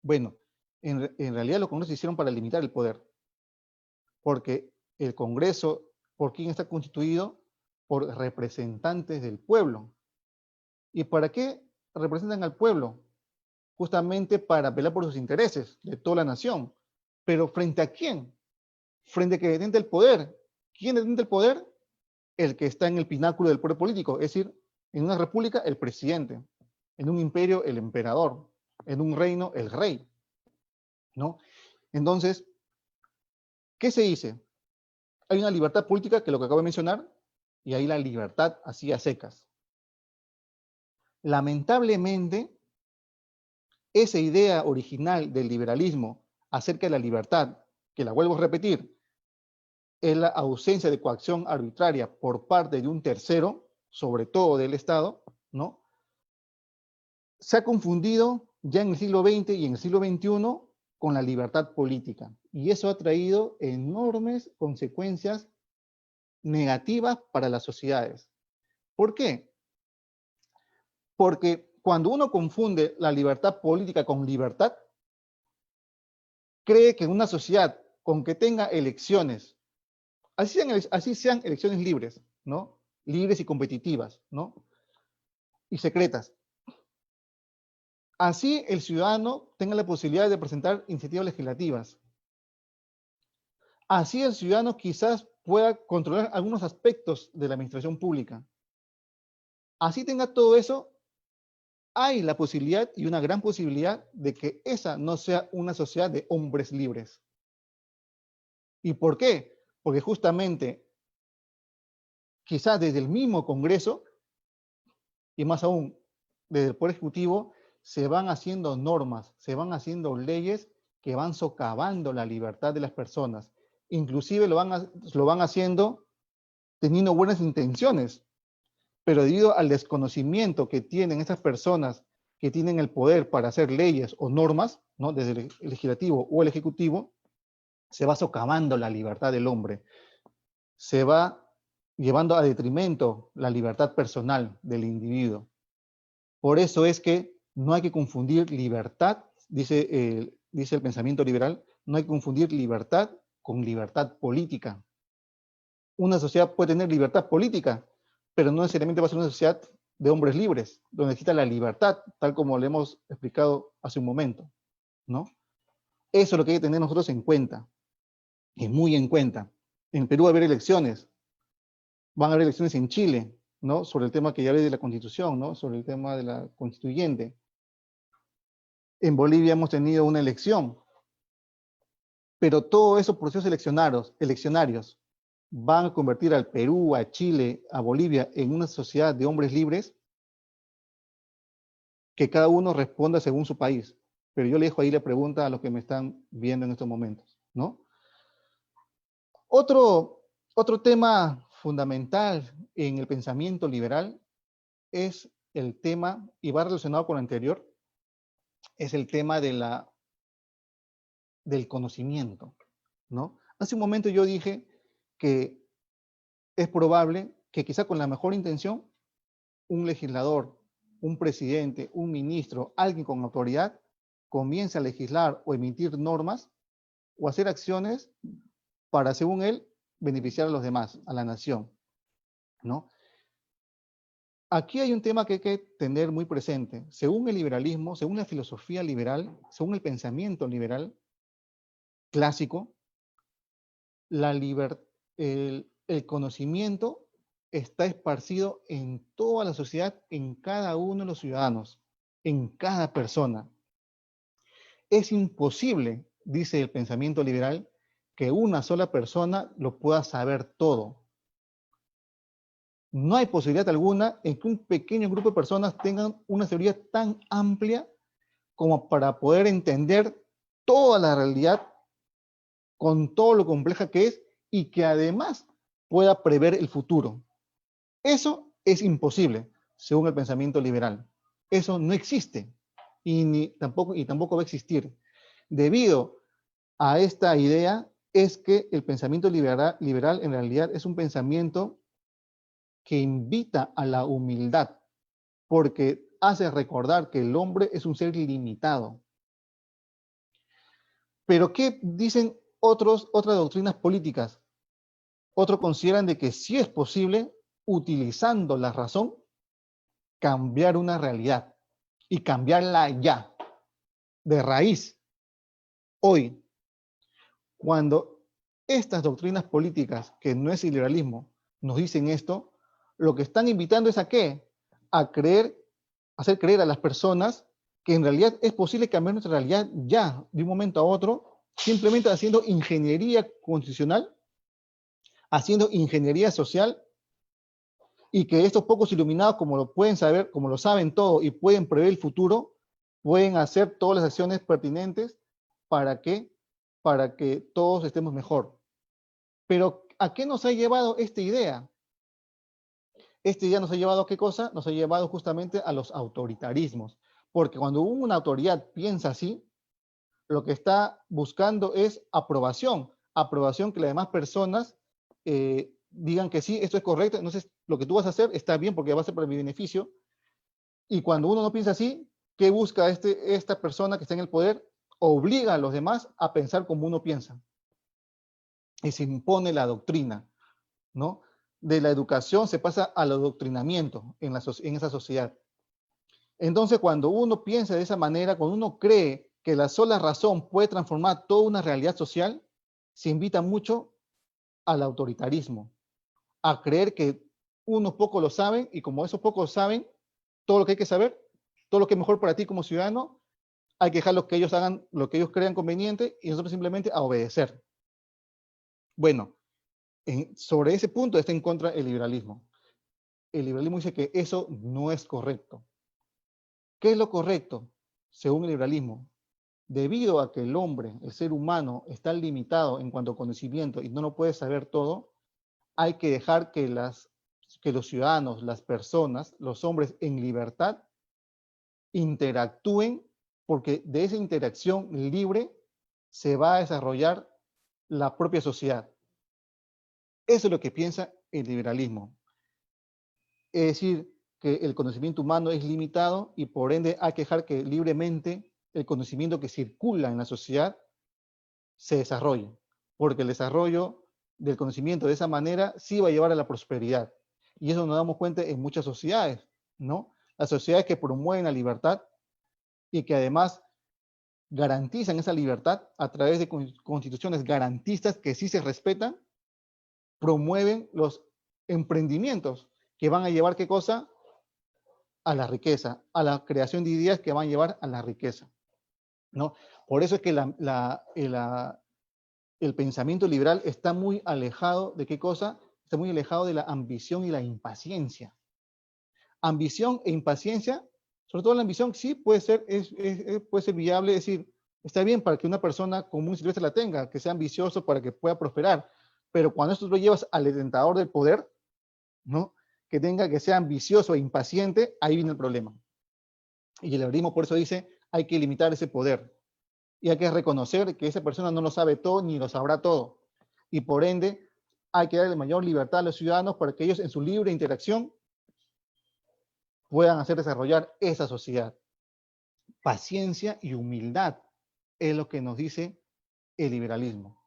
Bueno, en realidad los congresos se hicieron para limitar el poder, porque el Congreso, ¿por quién está constituido? Por representantes del pueblo. ¿Y para qué representan al pueblo? Justamente para velar por sus intereses de toda la nación. ¿Pero frente a quién? Frente a que detenta el poder. ¿Quién detenta el poder? El que está en el pináculo del poder político, es decir, en una república, el presidente. En un imperio, el emperador. En un reino, el rey, ¿no? Entonces, ¿qué se dice? Hay una libertad política, que es lo que acabo de mencionar, y hay la libertad así a secas. Lamentablemente, esa idea original del liberalismo acerca de la libertad, que la vuelvo a repetir, es la ausencia de coacción arbitraria por parte de un tercero, sobre todo del Estado, ¿no? Se ha confundido ya en el siglo XX y en el siglo XXI con la libertad política. Y eso ha traído enormes consecuencias negativas para las sociedades. ¿Por qué? Porque cuando uno confunde la libertad política con libertad, cree que en una sociedad con que tenga elecciones, así sean elecciones libres, ¿no? Libres y competitivas, ¿no? Y secretas. Así el ciudadano tenga la posibilidad de presentar iniciativas legislativas. Así el ciudadano quizás pueda controlar algunos aspectos de la administración pública. Así tenga todo eso, hay la posibilidad y una gran posibilidad de que esa no sea una sociedad de hombres libres. ¿Y por qué? Porque justamente, quizás desde el mismo Congreso, y más aún desde el Poder Ejecutivo, se van haciendo normas, se van haciendo leyes que van socavando la libertad de las personas. Inclusive lo van haciendo teniendo buenas intenciones, pero debido al desconocimiento que tienen esas personas que tienen el poder para hacer leyes o normas, ¿no? Desde el legislativo o el ejecutivo, se va socavando la libertad del hombre, se va llevando a detrimento la libertad personal del individuo. Por eso es que no hay que confundir libertad, dice el pensamiento liberal, no hay que confundir libertad con libertad política. Una sociedad puede tener libertad política, pero no necesariamente va a ser una sociedad de hombres libres, donde exista la libertad, tal como le hemos explicado hace un momento, ¿no? Eso es lo que hay que tener nosotros en cuenta, y muy en cuenta. En Perú va a haber elecciones, van a haber elecciones en Chile, ¿no? Sobre el tema que ya hablé de la Constitución, ¿no? Sobre el tema de la constituyente. En Bolivia hemos tenido una elección, pero todos esos procesos eleccionarios van a convertir al Perú, a Chile, a Bolivia en una sociedad de hombres libres. que cada uno responda según su país. Pero yo le dejo ahí la pregunta a los que me están viendo en estos momentos, ¿no? Otro tema fundamental en el pensamiento liberal es el tema, y va relacionado con lo anterior, es el tema del conocimiento, ¿no? Hace un momento yo dije que es probable que quizá con la mejor intención, un legislador, un presidente, un ministro, alguien con autoridad, comience a legislar o emitir normas o hacer acciones para, según él, beneficiar a los demás, a la nación, ¿no? Aquí hay un tema que hay que tener muy presente. Según el liberalismo, según la filosofía liberal, según el pensamiento liberal clásico, el conocimiento está esparcido en toda la sociedad, en cada uno de los ciudadanos, en cada persona. Es imposible, dice el pensamiento liberal, que una sola persona lo pueda saber todo. No hay posibilidad alguna en que un pequeño grupo de personas tengan una teoría tan amplia como para poder entender toda la realidad con todo lo compleja que es y que además pueda prever el futuro. Eso es imposible, según el pensamiento liberal. Eso no existe y tampoco va a existir. Debido a esta idea es que el pensamiento liberal en realidad es un pensamiento que invita a la humildad, porque hace recordar que el hombre es un ser limitado. Pero ¿qué dicen otras doctrinas políticas? Otros consideran de que sí es posible, utilizando la razón, cambiar una realidad y cambiarla ya, de raíz. Hoy, cuando estas doctrinas políticas, que no es el liberalismo, nos dicen esto, lo que están invitando es ¿a qué? A hacer creer a las personas que en realidad es posible cambiar nuestra realidad ya, de un momento a otro, simplemente haciendo ingeniería constitucional, haciendo ingeniería social, y que estos pocos iluminados, como lo pueden saber, como lo saben todo y pueden prever el futuro, pueden hacer todas las acciones pertinentes para que todos estemos mejor. Pero ¿a qué nos ha llevado esta idea? Esta idea nos ha llevado ¿a qué cosa? Nos ha llevado justamente a los autoritarismos. Porque cuando una autoridad piensa así, lo que está buscando es aprobación. Aprobación que las demás personas digan que sí, esto es correcto, entonces lo que tú vas a hacer está bien porque va a ser para mi beneficio. Y cuando uno no piensa así, ¿qué busca esta persona que está en el poder? Obliga a los demás a pensar como uno piensa. Y se impone la doctrina, ¿no? De la educación se pasa al adoctrinamiento en esa sociedad. Entonces, cuando uno piensa de esa manera, cuando uno cree que la sola razón puede transformar toda una realidad social, se invita mucho al autoritarismo, a creer que unos pocos lo saben y como esos pocos saben todo lo que hay que saber, todo lo que es mejor para ti como ciudadano, hay que dejar que ellos hagan lo que ellos crean conveniente y nosotros simplemente a obedecer. Bueno, sobre ese punto está en contra el liberalismo. El liberalismo dice que eso no es correcto. ¿Qué es lo correcto? Según el liberalismo, debido a que el hombre, el ser humano, está limitado en cuanto a conocimiento y no lo puede saber todo, hay que dejar que los ciudadanos, las personas, los hombres en libertad, interactúen, porque de esa interacción libre se va a desarrollar la propia sociedad. Eso es lo que piensa el liberalismo. Es decir, que el conocimiento humano es limitado y por ende hay que dejar que libremente el conocimiento que circula en la sociedad se desarrolle, porque el desarrollo del conocimiento de esa manera sí va a llevar a la prosperidad. Y eso nos damos cuenta en muchas sociedades, ¿no? Las sociedades que promueven la libertad y que además garantizan esa libertad a través de constituciones garantistas que sí se respetan, promueven los emprendimientos que van a llevar ¿qué cosa? A la riqueza, a la creación de ideas que van a llevar a la riqueza, ¿no? Por eso es que el pensamiento liberal está muy alejado de ¿qué cosa? Está muy alejado de la ambición y la impaciencia. Ambición e impaciencia Sobre todo la ambición, sí, puede ser, puede ser viable, es decir, está bien para que una persona común y silvestre la tenga, que sea ambicioso para que pueda prosperar, pero cuando esto lo llevas al detentador del poder, ¿no? Que sea ambicioso e impaciente, ahí viene el problema. Y el liberalismo por eso dice, hay que limitar ese poder. Y hay que reconocer que esa persona no lo sabe todo ni lo sabrá todo. Y por ende, hay que darle mayor libertad a los ciudadanos para que ellos en su libre interacción puedan hacer desarrollar esa sociedad. Paciencia y humildad es lo que nos dice el liberalismo.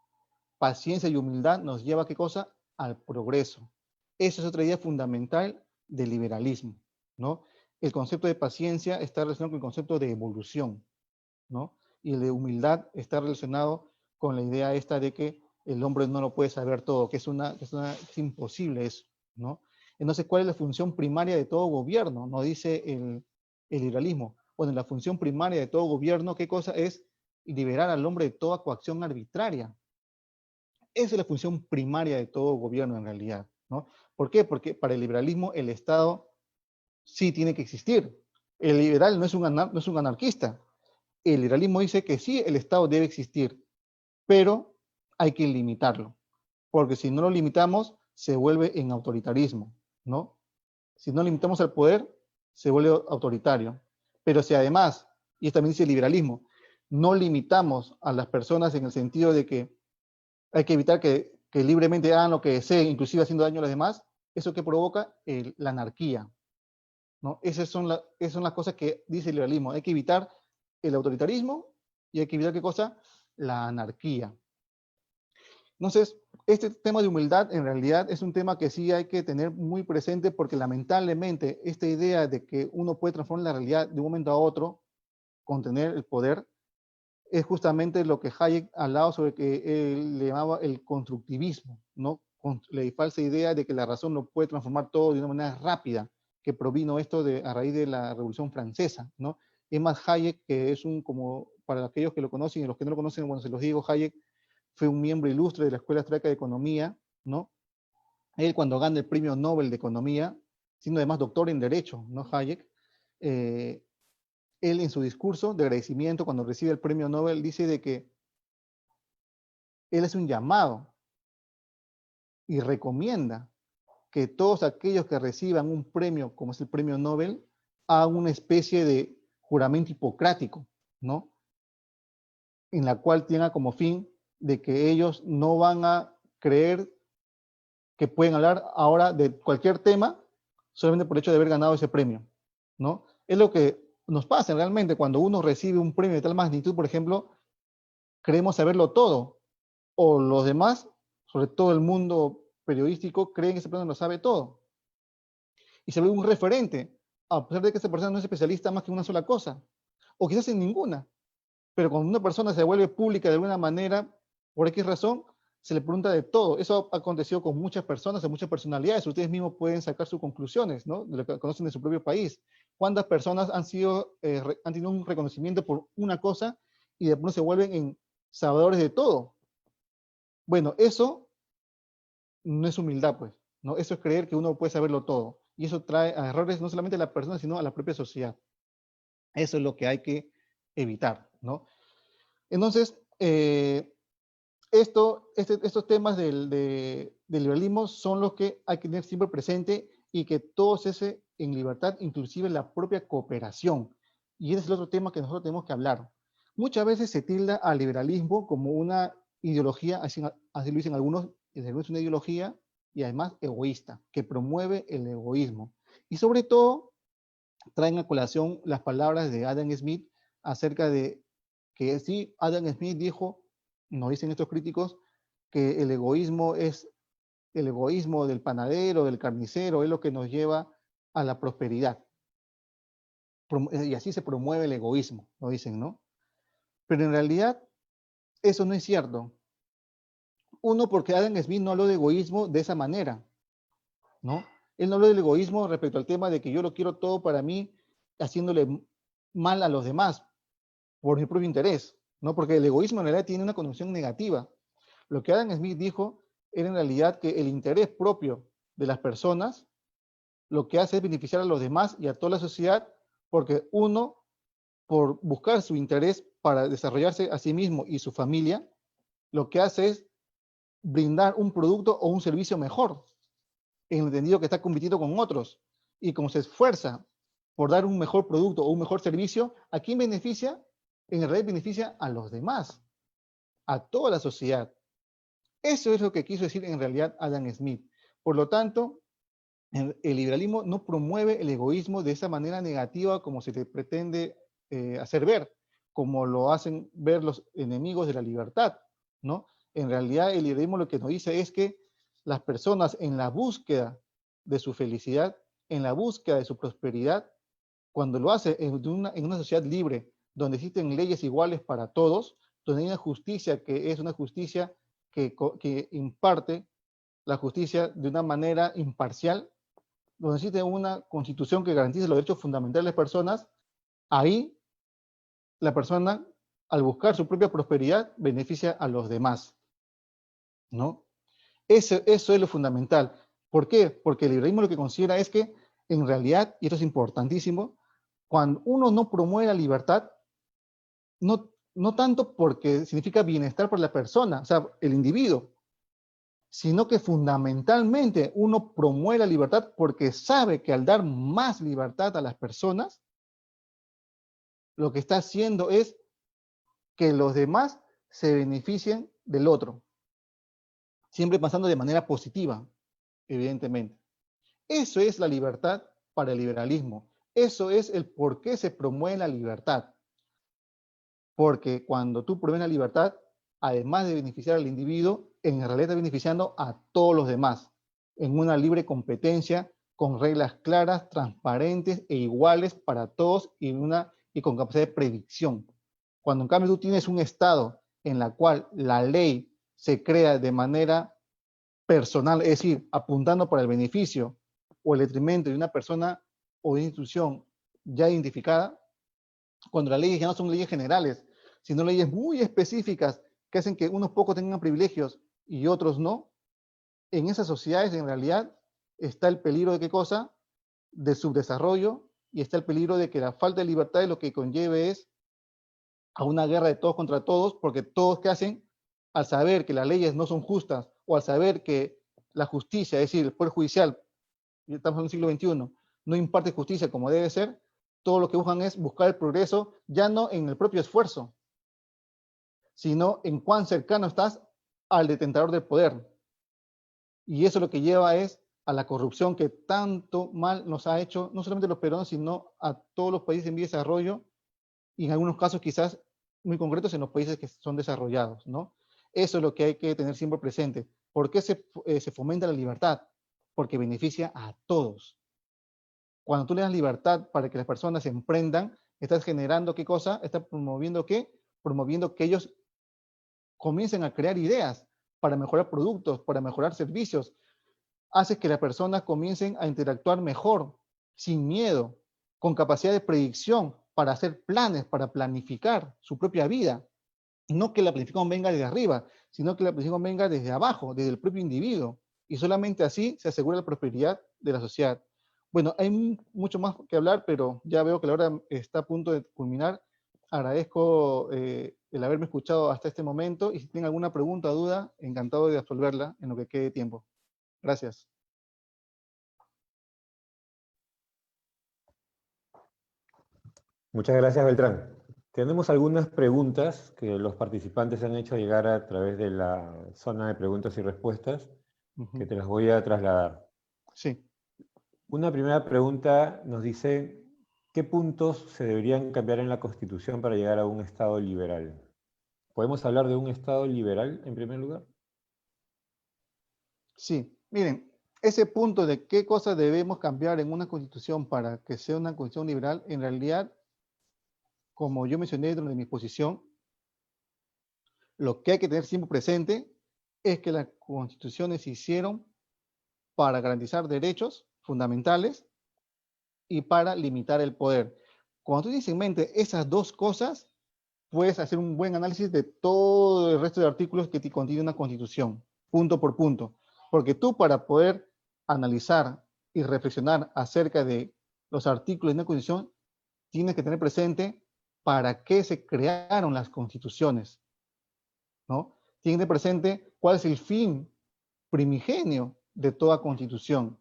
Paciencia y humildad nos lleva ¿a qué cosa? Al progreso. Esa es otra idea fundamental del liberalismo, ¿no? El concepto de paciencia está relacionado con el concepto de evolución, ¿no? Y el de humildad está relacionado con la idea esta de que el hombre no lo puede saber todo, que es imposible eso, ¿no? Entonces, ¿cuál es la función primaria de todo gobierno? Nos dice el liberalismo. Bueno, la función primaria de todo gobierno, ¿qué cosa es? Liberar al hombre de toda coacción arbitraria. Esa es la función primaria de todo gobierno en realidad, ¿no? ¿Por qué? Porque para el liberalismo el Estado sí tiene que existir. El liberal no es un anarquista. El liberalismo dice que sí, el Estado debe existir, pero hay que limitarlo, porque si no lo limitamos, se vuelve en autoritarismo, ¿no? Si no limitamos el poder, se vuelve autoritario. Pero si además, y esto también dice el liberalismo, no limitamos a las personas en el sentido de que hay que evitar que libremente hagan lo que deseen, inclusive haciendo daño a los demás, eso que provoca la anarquía, ¿no? Esas son las cosas que dice el liberalismo. Hay que evitar el autoritarismo y hay que evitar, ¿qué cosa? La anarquía. Entonces, este tema de humildad en realidad es un tema que sí hay que tener muy presente porque lamentablemente esta idea de que uno puede transformar la realidad de un momento a otro con tener el poder es justamente lo que Hayek hablaba sobre que él le llamaba el constructivismo, ¿no? La falsa idea de que la razón lo puede transformar todo de una manera rápida, que provino esto a raíz de la Revolución Francesa, ¿no? Es más, Hayek, que es como para aquellos que lo conocen y los que no lo conocen, bueno, se los digo, Hayek fue un miembro ilustre de la Escuela Austríaca de Economía, ¿no? Él cuando gana el Premio Nobel de Economía, siendo además doctor en Derecho, ¿no? Hayek, él en su discurso de agradecimiento cuando recibe el Premio Nobel dice de que él hace un llamado y recomienda que todos aquellos que reciban un premio, como es el Premio Nobel, hagan una especie de juramento hipocrático, ¿no? En la cual tenga como fin de que ellos no van a creer que pueden hablar ahora de cualquier tema solamente por el hecho de haber ganado ese premio, ¿no? Es lo que nos pasa realmente cuando uno recibe un premio de tal magnitud, por ejemplo, creemos saberlo todo, o los demás, sobre todo el mundo periodístico, creen que ese premio lo sabe todo. Y se ve un referente, a pesar de que esa persona no es especialista más que en una sola cosa, o quizás en ninguna. Pero cuando una persona se vuelve pública de alguna manera, por X razón, se le pregunta de todo. Eso ha acontecido con muchas personas, con muchas personalidades. Ustedes mismos pueden sacar sus conclusiones, ¿no? De lo que conocen de su propio país. ¿Cuántas personas han tenido un reconocimiento por una cosa y de pronto se vuelven en sabedores de todo? Bueno, eso no es humildad, pues, ¿no? Eso es creer que uno puede saberlo todo. Y eso trae a errores no solamente a la persona, sino a la propia sociedad. Eso es lo que hay que evitar, ¿no? Entonces, estos temas del liberalismo son los que hay que tener siempre presente y que todo se hace en libertad, inclusive la propia cooperación. Y ese es el otro tema que nosotros tenemos que hablar. Muchas veces se tilda al liberalismo como una ideología, así lo dicen algunos, es una ideología y además egoísta, que promueve el egoísmo. Y sobre todo, traen a colación las palabras de Adam Smith acerca de que sí, Adam Smith dijo, nos dicen estos críticos, que el egoísmo del panadero, del carnicero, es lo que nos lleva a la prosperidad. Y así se promueve el egoísmo, nos dicen, ¿no? Pero en realidad, eso no es cierto. Uno, porque Adam Smith no habló de egoísmo de esa manera, ¿no? Él no habló del egoísmo respecto al tema de que yo lo quiero todo para mí, haciéndole mal a los demás, por mi propio interés, ¿no? Porque el egoísmo en realidad tiene una connotación negativa. Lo que Adam Smith dijo era en realidad que el interés propio de las personas lo que hace es beneficiar a los demás y a toda la sociedad porque uno, por buscar su interés para desarrollarse a sí mismo y su familia, lo que hace es brindar un producto o un servicio mejor, en el entendido que está compitiendo con otros, y como se esfuerza por dar un mejor producto o un mejor servicio, ¿a quién beneficia? En realidad beneficia a los demás, a toda la sociedad. Eso es lo que quiso decir en realidad Adam Smith. Por lo tanto, el liberalismo no promueve el egoísmo de esa manera negativa como se le pretende hacer ver, como lo hacen ver los enemigos de la libertad, ¿no? En realidad, el liberalismo lo que nos dice es que las personas en la búsqueda de su felicidad, en la búsqueda de su prosperidad, cuando lo hace en una sociedad libre, donde existen leyes iguales para todos, donde hay una justicia que es una justicia que imparte la justicia de una manera imparcial, donde existe una constitución que garantice los derechos fundamentales de las personas, ahí la persona, al buscar su propia prosperidad, beneficia a los demás, ¿no? Eso es lo fundamental. ¿Por qué? Porque el liberalismo lo que considera es que, en realidad, y esto es importantísimo, cuando uno no promueve la libertad, no tanto porque significa bienestar para la persona, o sea, el individuo, sino que fundamentalmente uno promueve la libertad porque sabe que al dar más libertad a las personas, lo que está haciendo es que los demás se beneficien del otro, siempre pasando de manera positiva, evidentemente. Eso es la libertad para el liberalismo. Eso es el por qué se promueve la libertad. Porque cuando tú promueves la libertad, además de beneficiar al individuo, en realidad está beneficiando a todos los demás, en una libre competencia, con reglas claras, transparentes e iguales para todos y con capacidad de predicción. Cuando en cambio tú tienes un Estado en la cual la ley se crea de manera personal, es decir, apuntando para el beneficio o el detrimento de una persona o de una institución ya identificada, cuando las leyes ya no son leyes generales, sino leyes muy específicas que hacen que unos pocos tengan privilegios y otros no, en esas sociedades en realidad está el peligro de qué cosa, de subdesarrollo, y está el peligro de que la falta de libertad lo que conlleve es a una guerra de todos contra todos, porque todos que hacen, al saber que las leyes no son justas, o al saber que la justicia, es decir, el poder judicial, y estamos en el siglo XXI, no imparte justicia como debe ser, todo lo que buscan es buscar el progreso, ya no en el propio esfuerzo, sino en cuán cercano estás al detentador del poder. Y eso lo que lleva es a la corrupción que tanto mal nos ha hecho, no solamente a los peruanos, sino a todos los países en vía de desarrollo, y en algunos casos quizás muy concretos en los países que son desarrollados, ¿no? Eso es lo que hay que tener siempre presente. ¿Por qué se fomenta la libertad? Porque beneficia a todos. Cuando tú le das libertad para que las personas se emprendan, estás generando ¿qué cosa? Estás promoviendo ¿qué? Promoviendo que ellos comiencen a crear ideas para mejorar productos, para mejorar servicios. Haces que las personas comiencen a interactuar mejor, sin miedo, con capacidad de predicción, para hacer planes, para planificar su propia vida. No que la planificación venga desde arriba, sino que la planificación venga desde abajo, desde el propio individuo. Y solamente así se asegura la prosperidad de la sociedad. Bueno, hay mucho más que hablar, pero ya veo que la hora está a punto de culminar. Agradezco el haberme escuchado hasta este momento y si tienen alguna pregunta o duda, encantado de resolverla en lo que quede tiempo. Gracias. Muchas gracias, Beltrán. Tenemos algunas preguntas que los participantes han hecho llegar a través de la zona de preguntas y respuestas, que te las voy a trasladar. Sí. Una primera pregunta nos dice, ¿qué puntos se deberían cambiar en la Constitución para llegar a un Estado liberal? ¿Podemos hablar de un Estado liberal en primer lugar? Sí, miren, ese punto de qué cosas debemos cambiar en una constitución para que sea una constitución liberal, en realidad, como yo mencioné dentro de mi exposición, lo que hay que tener siempre presente es que las constituciones se hicieron para garantizar derechos fundamentales y para limitar el poder. Cuando tú tienes en mente esas dos cosas, puedes hacer un buen análisis de todo el resto de artículos que te contiene una constitución, punto por punto. Porque tú para poder analizar y reflexionar acerca de los artículos de una constitución, tienes que tener presente para qué se crearon las constituciones, ¿no? Tienes que tener presente cuál es el fin primigenio de toda constitución.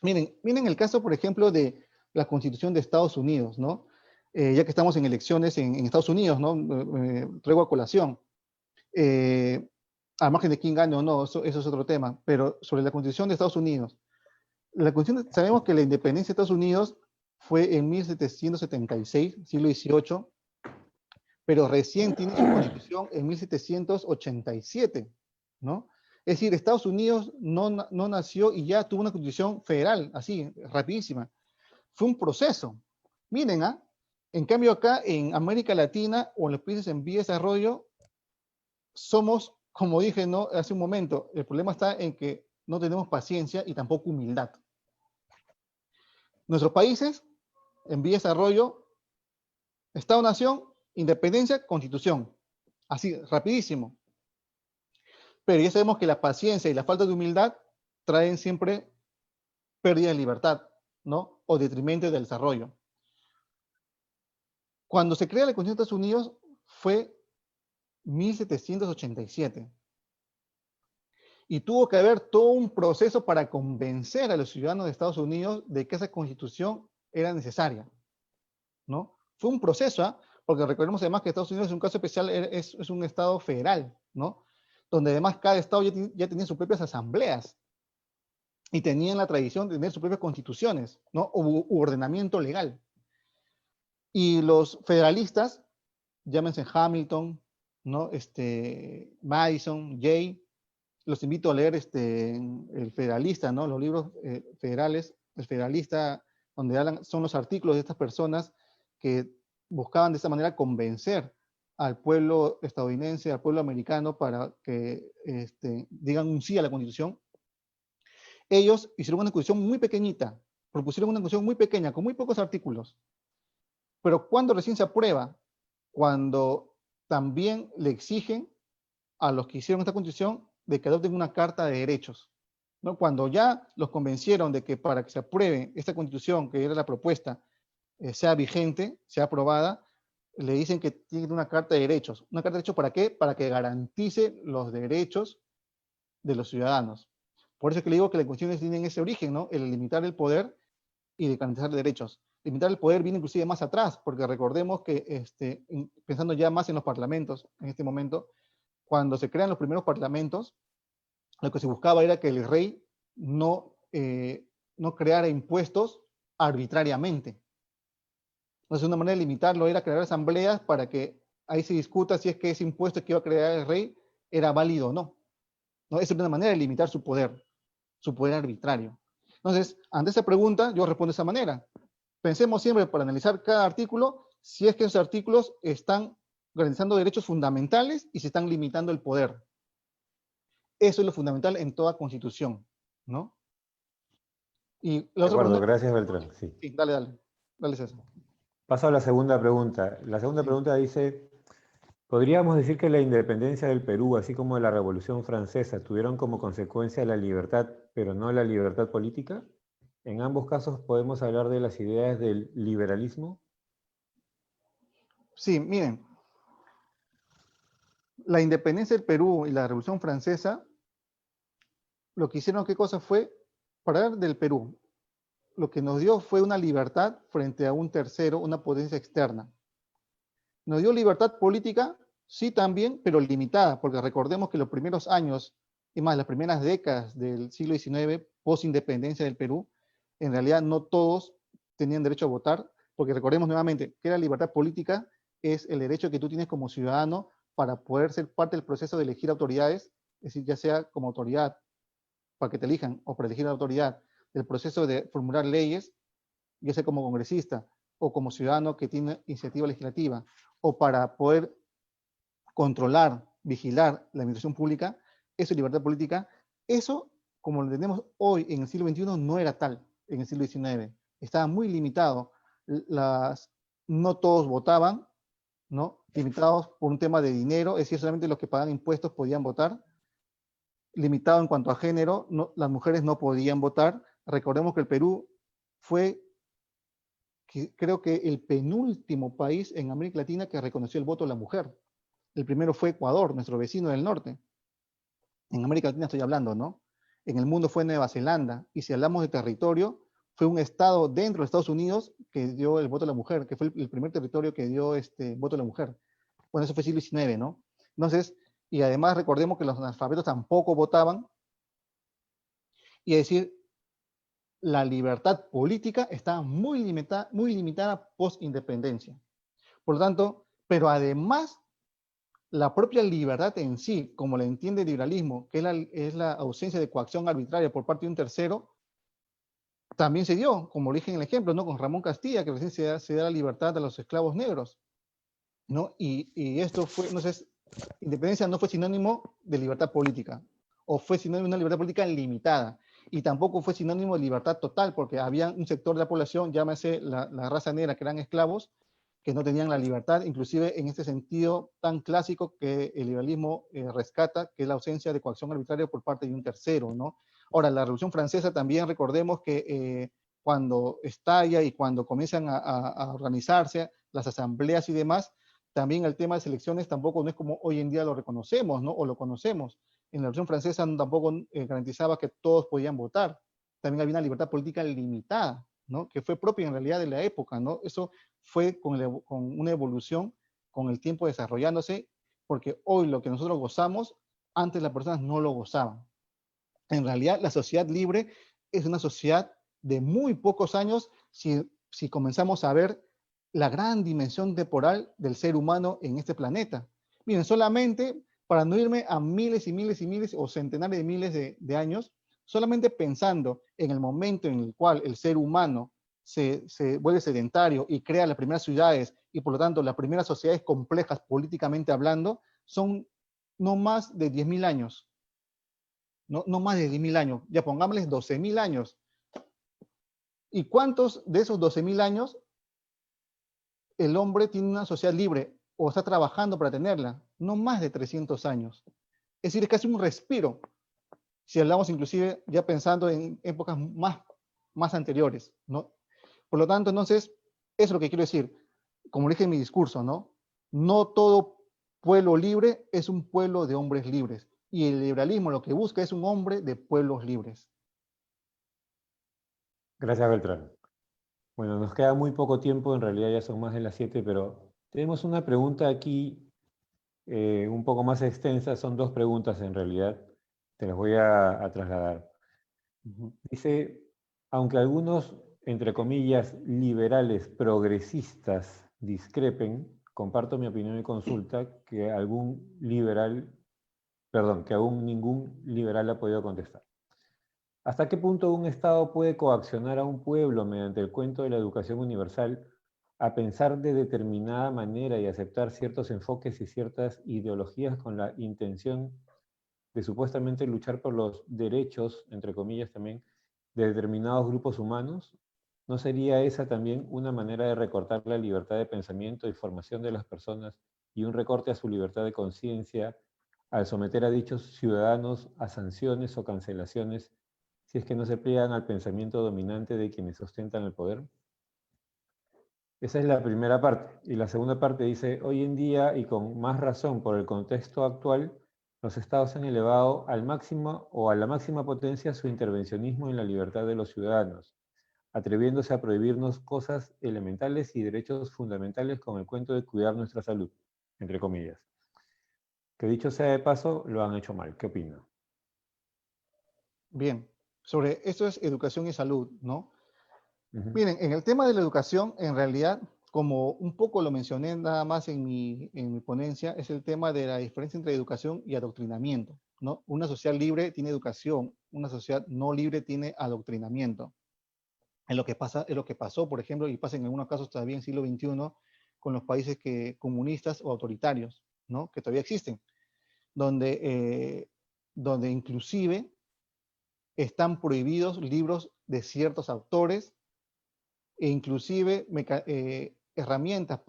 Miren el caso, por ejemplo, de la Constitución de Estados Unidos, ¿no? Ya que estamos en elecciones en Estados Unidos, ¿no? Traigo a colación. Al margen de quién gane o no, eso es otro tema, pero sobre la Constitución de Estados Unidos. Sabemos que la independencia de Estados Unidos fue en 1776, siglo XVIII, pero recién tiene su constitución en 1787, ¿no? Es decir, Estados Unidos no nació y ya tuvo una constitución federal, así, rapidísima. Fue un proceso. Miren, en cambio acá en América Latina o en los países en vía de desarrollo, somos, como dije, ¿no?, hace un momento, el problema está en que no tenemos paciencia y tampoco humildad. Nuestros países en vía de desarrollo, Estado-nación, independencia, constitución. Así, rapidísimo. Pero ya sabemos que la paciencia y la falta de humildad traen siempre pérdida de libertad, ¿no? O detrimento del desarrollo. Cuando se crea la Constitución de Estados Unidos fue 1787. Y tuvo que haber todo un proceso para convencer a los ciudadanos de Estados Unidos de que esa Constitución era necesaria, ¿no? Fue un proceso, porque recordemos además que Estados Unidos es un caso especial, es un estado federal, ¿no? Donde además cada estado ya tenía sus propias asambleas y tenían la tradición de tener sus propias constituciones, ¿no? U ordenamiento legal. Y los federalistas, llámense Hamilton, ¿no? Madison, Jay, los invito a leer el Federalista, ¿no? Los libros federales, el Federalista, donde hablan, son los artículos de estas personas que buscaban de esta manera convencer al pueblo estadounidense, al pueblo americano, para que digan un sí a la Constitución. Ellos hicieron una Constitución muy pequeñita, propusieron una Constitución muy pequeña, con muy pocos artículos. Pero cuando recién se aprueba, cuando también le exigen a los que hicieron esta Constitución de que adopten una Carta de Derechos, ¿no? Cuando ya los convencieron de que para que se apruebe esta Constitución, que era la propuesta, sea vigente, sea aprobada, le dicen que tiene una Carta de Derechos. ¿Una Carta de Derechos para qué? Para que garantice los derechos de los ciudadanos. Por eso es que le digo que las constituciones tienen ese origen, ¿no? El limitar el poder y de garantizar derechos. Limitar el poder viene inclusive más atrás, porque recordemos que, pensando ya más en los parlamentos, en este momento, cuando se crean los primeros parlamentos, lo que se buscaba era que el rey no creara impuestos arbitrariamente. Entonces, una manera de limitarlo era crear asambleas para que ahí se discuta si es que ese impuesto que iba a crear el rey era válido o no. ¿No? Esa es una manera de limitar su poder arbitrario. Entonces, ante esa pregunta, yo respondo de esa manera. Pensemos siempre, para analizar cada artículo, si es que esos artículos están garantizando derechos fundamentales y se están limitando el poder. Eso es lo fundamental en toda constitución, ¿no? Y la otra pregunta, gracias, Beltrán. Sí. Sí, dale César. Paso a la segunda pregunta. La segunda pregunta dice, ¿podríamos decir que la independencia del Perú, así como la Revolución Francesa, tuvieron como consecuencia la libertad, pero no la libertad política? En ambos casos podemos hablar de las ideas del liberalismo. Sí, miren, la independencia del Perú y la Revolución Francesa, lo que hicieron, ¿qué cosa fue? Para hablar del Perú, lo que nos dio fue una libertad frente a un tercero, una potencia externa. Nos dio libertad política, sí también, pero limitada, porque recordemos que los primeros años, y más las primeras décadas del siglo XIX, post-independencia del Perú, en realidad no todos tenían derecho a votar, porque recordemos nuevamente que la libertad política es el derecho que tú tienes como ciudadano para poder ser parte del proceso de elegir autoridades, es decir, ya sea como autoridad, para que te elijan, o para elegir la autoridad, del proceso de formular leyes, ya sea como congresista, o como ciudadano que tiene iniciativa legislativa, o para poder controlar, vigilar la administración pública, eso es libertad política. Eso, como lo tenemos hoy en el siglo XXI, no era tal en el siglo XIX. Estaba muy limitado. No todos votaban, ¿no? Limitados por un tema de dinero, es decir, solamente los que pagan impuestos podían votar. Limitado en cuanto a género, las mujeres no podían votar. Recordemos que el Perú fue creo que el penúltimo país en América Latina que reconoció el voto de la mujer. El primero fue Ecuador, nuestro vecino del norte. En América Latina estoy hablando, ¿no? En el mundo fue Nueva Zelanda. Y si hablamos de territorio, fue un estado dentro de Estados Unidos que dio el voto a la mujer, que fue el primer territorio que dio voto a la mujer. Bueno, eso fue siglo XIX, ¿no? Entonces, y además recordemos que los analfabetos tampoco votaban. Y es decir, la libertad política está muy limitada post-independencia. Por lo tanto, pero además, la propia libertad en sí, como la entiende el liberalismo, que es la ausencia de coacción arbitraria por parte de un tercero, también se dio, como dije en el ejemplo, ¿no? Con Ramón Castilla, que recién se da la libertad a los esclavos negros, ¿no? Y esto fue, entonces, independencia no fue sinónimo de libertad política, o fue sinónimo de una libertad política limitada, y tampoco fue sinónimo de libertad total, porque había un sector de la población, llámese la raza negra, que eran esclavos, que no tenían la libertad, inclusive en este sentido tan clásico que el liberalismo rescata, que es la ausencia de coacción arbitraria por parte de un tercero, ¿no? Ahora, la Revolución Francesa también recordemos que cuando estalla y cuando comienzan a organizarse las asambleas y demás, también el tema de selecciones tampoco no es como hoy en día lo reconocemos, ¿no? O lo conocemos. En la Revolución Francesa tampoco garantizaba que todos podían votar. También había una libertad política limitada, ¿no? Que fue propia en realidad de la época, ¿no? Eso fue con una evolución, con el tiempo desarrollándose, porque hoy lo que nosotros gozamos, antes las personas no lo gozaban. En realidad, la sociedad libre es una sociedad de muy pocos años si comenzamos a ver la gran dimensión temporal del ser humano en este planeta. Miren, solamente para no irme a miles y miles y miles o centenares de miles de años, solamente pensando en el momento en el cual el ser humano se vuelve sedentario y crea las primeras ciudades y por lo tanto las primeras sociedades complejas políticamente hablando, son no más de 10.000 años. No más de 10.000 años. Ya pongámosles 12.000 años. ¿Y cuántos de esos 12.000 años el hombre tiene una sociedad libre o está trabajando para tenerla? No más de 300 años. Es decir, es casi un respiro. Si hablamos inclusive ya pensando en épocas más anteriores, ¿no? Por lo tanto, entonces, eso es lo que quiero decir. Como dije en mi discurso, ¿no? No todo pueblo libre es un pueblo de hombres libres. Y el liberalismo lo que busca es un hombre de pueblos libres. Gracias, Beltrán. Bueno, nos queda muy poco tiempo, en realidad ya son más de las 7, pero tenemos una pregunta aquí un poco más extensa, son 2 preguntas en realidad, te las voy a trasladar. Dice, aunque algunos, entre comillas, liberales progresistas discrepen, comparto mi opinión y consulta que aún ningún liberal ha podido contestar. ¿Hasta qué punto un Estado puede coaccionar a un pueblo mediante el cuento de la educación universal a pensar de determinada manera y aceptar ciertos enfoques y ciertas ideologías con la intención de supuestamente luchar por los derechos, entre comillas también, de determinados grupos humanos? ¿No sería esa también una manera de recortar la libertad de pensamiento y formación de las personas y un recorte a su libertad de conciencia al someter a dichos ciudadanos a sanciones o cancelaciones si es que no se pliegan al pensamiento dominante de quienes ostentan el poder? Esa es la primera parte. Y la segunda parte dice, hoy en día, y con más razón por el contexto actual, los estados han elevado al máximo o a la máxima potencia su intervencionismo en la libertad de los ciudadanos, atreviéndose a prohibirnos cosas elementales y derechos fundamentales con el cuento de cuidar nuestra salud, entre comillas. Que dicho sea de paso, lo han hecho mal. ¿Qué opina? Bien, sobre esto es educación y salud, ¿no? Miren, en el tema de la educación, en realidad, como un poco lo mencioné nada más en mi ponencia, es el tema de la diferencia entre educación y adoctrinamiento, ¿no? Una sociedad libre tiene educación, una sociedad no libre tiene adoctrinamiento. Es lo que pasó, por ejemplo, y pasa en algunos casos todavía en el siglo XXI, con los países comunistas o autoritarios, ¿no? Que todavía existen, donde inclusive están prohibidos libros de ciertos autores e inclusive herramientas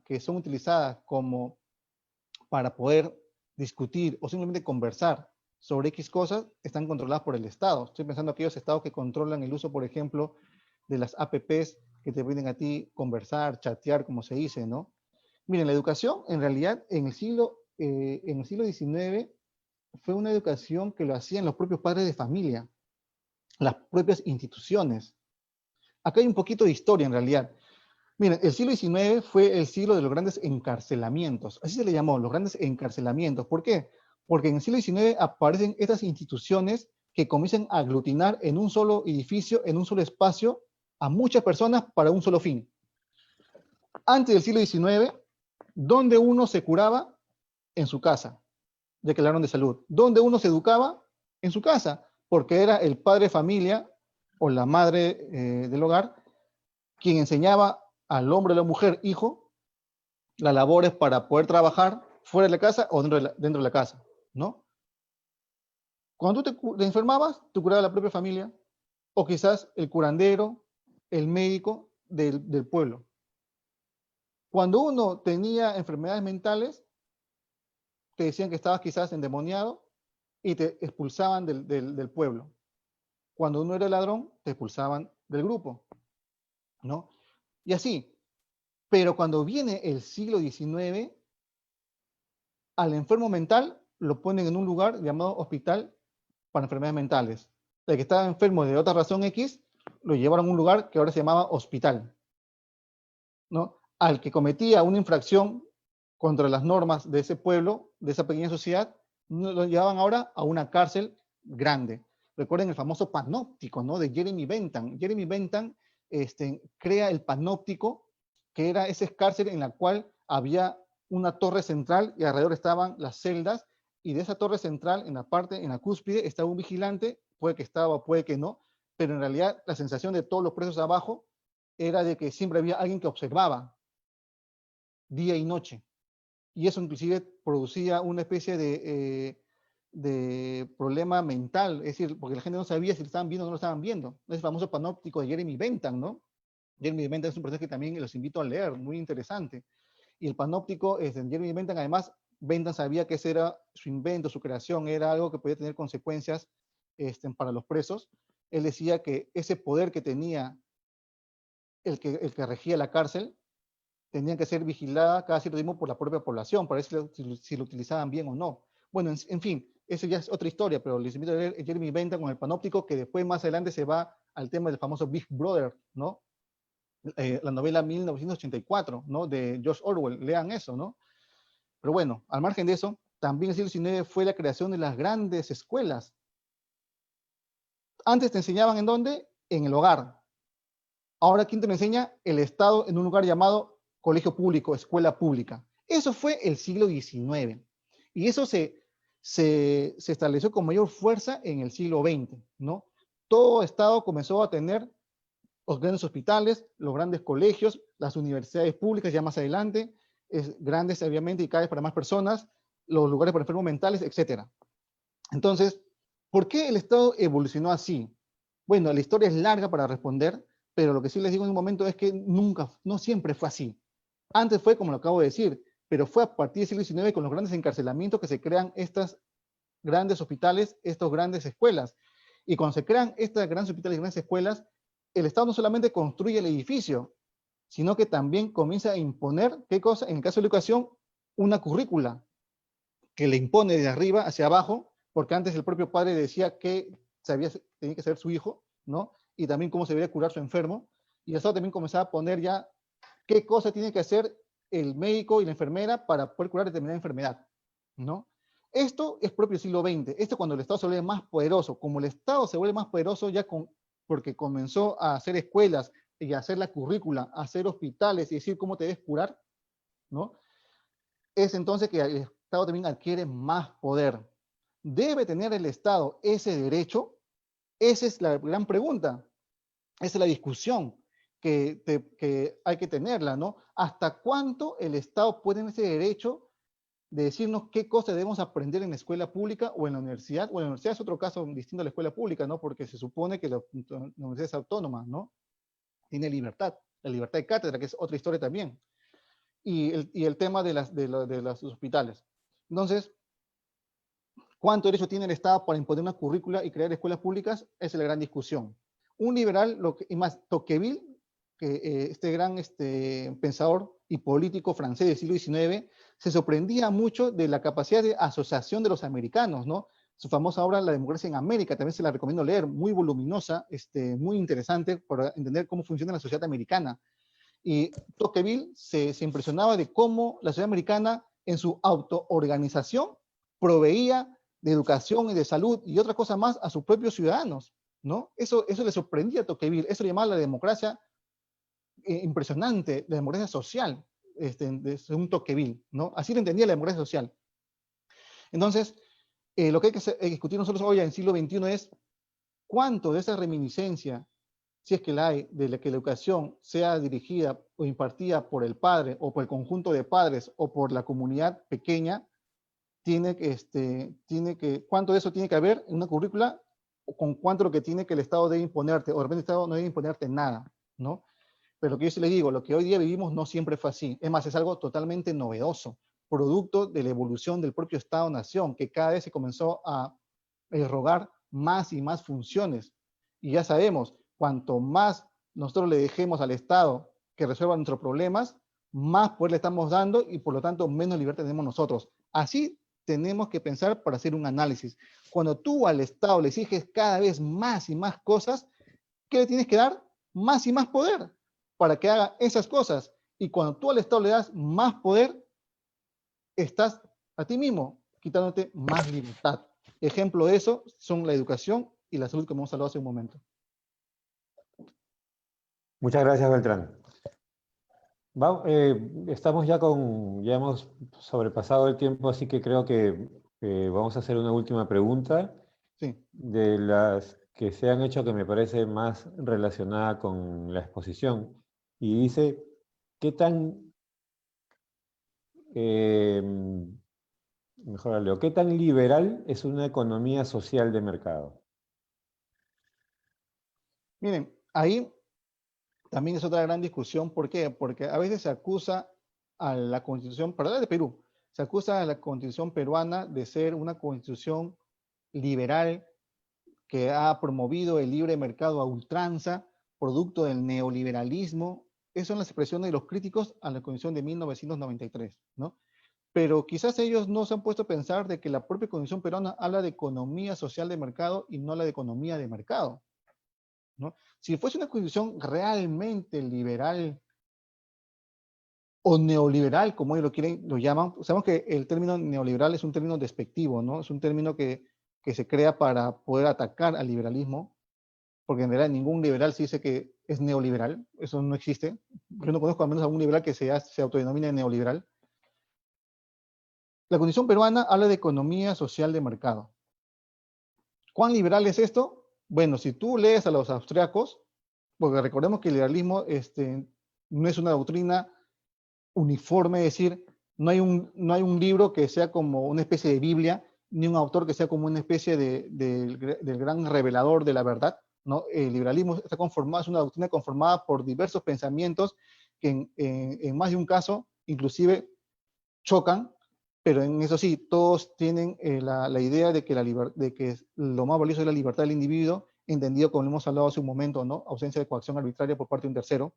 que son utilizadas como para poder discutir o simplemente conversar sobre X cosas están controladas por el Estado. Estoy pensando en aquellos estados que controlan el uso, por ejemplo, de las APPs que te permiten a ti conversar, chatear, como se dice, ¿no? Miren, la educación, en realidad, en el siglo XIX, fue una educación que lo hacían los propios padres de familia, las propias instituciones. Acá hay un poquito de historia, en realidad. Miren, el siglo XIX fue el siglo de los grandes encarcelamientos. Así se le llamó, los grandes encarcelamientos. ¿Por qué? Porque en el siglo XIX aparecen estas instituciones que comienzan a aglutinar en un solo edificio, en un solo espacio, a muchas personas para un solo fin. Antes del siglo XIX, ¿dónde uno se curaba? En su casa, ya que hablaron de salud. ¿Dónde uno se educaba? En su casa, porque era el padre de familia o la madre del hogar quien enseñaba al hombre o la mujer, hijo, las labores para poder trabajar fuera de la casa o dentro de la casa, ¿no? Cuando tú te enfermabas, tú curabas a la propia familia, o quizás el curandero, el médico del pueblo. Cuando uno tenía enfermedades mentales, te decían que estabas quizás endemoniado y te expulsaban del pueblo. Cuando uno era ladrón, te expulsaban del grupo, ¿no? Y así. Pero cuando viene el siglo XIX, al enfermo mental lo ponen en un lugar llamado hospital para enfermedades mentales. El que estaba enfermo de otra razón X, lo llevaron a un lugar que ahora se llamaba hospital, ¿no? Al que cometía una infracción contra las normas de ese pueblo, de esa pequeña sociedad, lo llevaban ahora a una cárcel grande. Recuerden el famoso panóptico, ¿no? De Jeremy Bentham. Jeremy Bentham crea el panóptico, que era esa cárcel en la cual había una torre central y alrededor estaban las celdas, y de esa torre central, en la cúspide, estaba un vigilante, puede que estaba, puede que no, pero en realidad la sensación de todos los presos abajo era de que siempre había alguien que observaba día y noche. Y eso inclusive producía una especie de problema mental, es decir, porque la gente no sabía si lo estaban viendo o no lo estaban viendo. Es el famoso panóptico de Jeremy Bentham, ¿no? Jeremy Bentham es un personaje que también los invito a leer, muy interesante. Y el panóptico, Jeremy Bentham, además, Bentham sabía que ese era su invento, su creación, era algo que podía tener consecuencias para los presos. Él decía que ese poder que tenía el que regía la cárcel, tenían que ser vigilada cada cierto tiempo por la propia población, para ver si lo utilizaban bien o no. Bueno, en fin, eso ya es otra historia, pero les invito a leer Jeremy Bentham con el panóptico, que después más adelante se va al tema del famoso Big Brother, ¿no? La novela 1984, ¿no? De George Orwell, lean eso, ¿no? Pero bueno, al margen de eso, también el siglo XIX fue la creación de las grandes escuelas. Antes te enseñaban ¿en dónde? En el hogar. Ahora, ¿quién te lo enseña? El Estado en un lugar llamado colegio público, escuela pública. Eso fue el siglo XIX. Y eso se estableció con mayor fuerza en el siglo XX, ¿no? Todo Estado comenzó a tener los grandes hospitales, los grandes colegios, las universidades públicas ya más adelante, grandes obviamente y cada vez para más personas, los lugares para enfermos mentales, etc. Entonces, ¿por qué el Estado evolucionó así? Bueno, la historia es larga para responder, pero lo que sí les digo en un momento es que no siempre fue así. Antes fue, como lo acabo de decir, pero fue a partir del siglo XIX con los grandes encarcelamientos que se crean estos grandes hospitales, estas grandes escuelas. Y cuando se crean estas grandes hospitales y grandes escuelas, el Estado no solamente construye el edificio, sino que también comienza a imponer, ¿qué cosa? En el caso de la educación, una currícula que le impone de arriba hacia abajo, porque antes el propio padre decía que tenía que ser su hijo, ¿no? Y también cómo se debería curar su enfermo. Y el Estado también comenzaba a poner ya qué cosa tiene que hacer el médico y la enfermera para poder curar determinada enfermedad, ¿no? Esto es propio del siglo XX. Esto cuando el Estado se vuelve más poderoso. Como el Estado se vuelve más poderoso ya porque comenzó a hacer escuelas y a hacer la currícula, a hacer hospitales y decir cómo te debes curar, ¿no? Es entonces que el Estado también adquiere más poder. ¿Debe tener el Estado ese derecho? Esa es la gran pregunta. Esa es la discusión que hay que tenerla, ¿no? ¿Hasta cuánto el Estado puede tener ese derecho de decirnos qué cosas debemos aprender en la escuela pública o en la universidad? O en la universidad es otro caso distinto a la escuela pública, ¿no? Porque se supone que la universidad es autónoma, ¿no? Tiene libertad, la libertad de cátedra, que es otra historia también. Y el tema de los hospitales. Entonces, ¿cuánto derecho tiene el Estado para imponer una currícula y crear escuelas públicas? Esa es la gran discusión. Un liberal, y más, Tocqueville este gran pensador y político francés del siglo XIX, se sorprendía mucho de la capacidad de asociación de los americanos, ¿no? Su famosa obra La democracia en América, también se la recomiendo leer, muy voluminosa, muy interesante para entender cómo funciona la sociedad americana. Y Tocqueville se impresionaba de cómo la sociedad americana en su autoorganización proveía de educación y de salud y otras cosas más a sus propios ciudadanos, ¿no? Eso le sorprendía a Tocqueville, eso le llamaba la democracia impresionante, la democracia social, según Tocqueville, ¿no? Así lo entendía la democracia social. Entonces, lo que hay que discutir nosotros hoy en el siglo XXI es cuánto de esa reminiscencia, si es que la hay, de la que la educación sea dirigida o impartida por el padre o por el conjunto de padres o por la comunidad pequeña, cuánto de eso tiene que haber en una currícula o con cuánto lo que tiene que el Estado debe imponerte, o de repente el Estado no debe imponerte nada, ¿no? Pero lo que yo sí les digo, lo que hoy día vivimos no siempre fue así. Es más, es algo totalmente novedoso, producto de la evolución del propio Estado-Nación, que cada vez se comenzó a erogar más y más funciones. Y ya sabemos, cuanto más nosotros le dejemos al Estado que resuelva nuestros problemas, más poder le estamos dando y por lo tanto menos libertad tenemos nosotros. Así tenemos que pensar para hacer un análisis. Cuando tú al Estado le exiges cada vez más y más cosas, ¿qué le tienes que dar? Más y más poder para que haga esas cosas. Y cuando tú al Estado le das más poder, estás a ti mismo quitándote más libertad. Ejemplo de eso son la educación y la salud, como hemos hablado hace un momento. Muchas gracias, Beltrán. Estamos ya hemos sobrepasado el tiempo, así que creo que vamos a hacer una última pregunta. Sí. De las que se han hecho que me parece más relacionada con la exposición. Y dice, ¿qué tan, mejor leo, qué tan liberal es una economía social de mercado? Miren, ahí también es otra gran discusión. ¿Por qué? Porque a veces se acusa a la Constitución, para hablar de Perú, se acusa a la Constitución peruana de ser una constitución liberal que ha promovido el libre mercado a ultranza, producto del neoliberalismo. Esas son las expresiones de los críticos a la Constitución de 1993, ¿no? Pero quizás ellos no se han puesto a pensar de que la propia Constitución peruana habla de economía social de mercado y no habla de economía de mercado, ¿no? Si fuese una Constitución realmente liberal o neoliberal, como ellos lo llaman, sabemos que el término neoliberal es un término despectivo, ¿no? Es un término que se crea para poder atacar al liberalismo, porque en realidad ningún liberal se dice que es neoliberal, eso no existe. Yo no conozco al menos a un liberal que se autodenomine neoliberal. La Constitución peruana habla de economía social de mercado. ¿Cuán liberal es esto? Bueno, si tú lees a los austriacos, porque recordemos que el liberalismo no es una doctrina uniforme, es decir, no hay un libro que sea como una especie de Biblia, ni un autor que sea como una especie del gran revelador de la verdad, ¿no? El liberalismo está conformado, es una doctrina conformada por diversos pensamientos que en más de un caso inclusive chocan, pero en eso sí, todos tienen la idea de que lo más valioso es la libertad del individuo, entendido como hemos hablado hace un momento, ¿no? Ausencia de coacción arbitraria por parte de un tercero.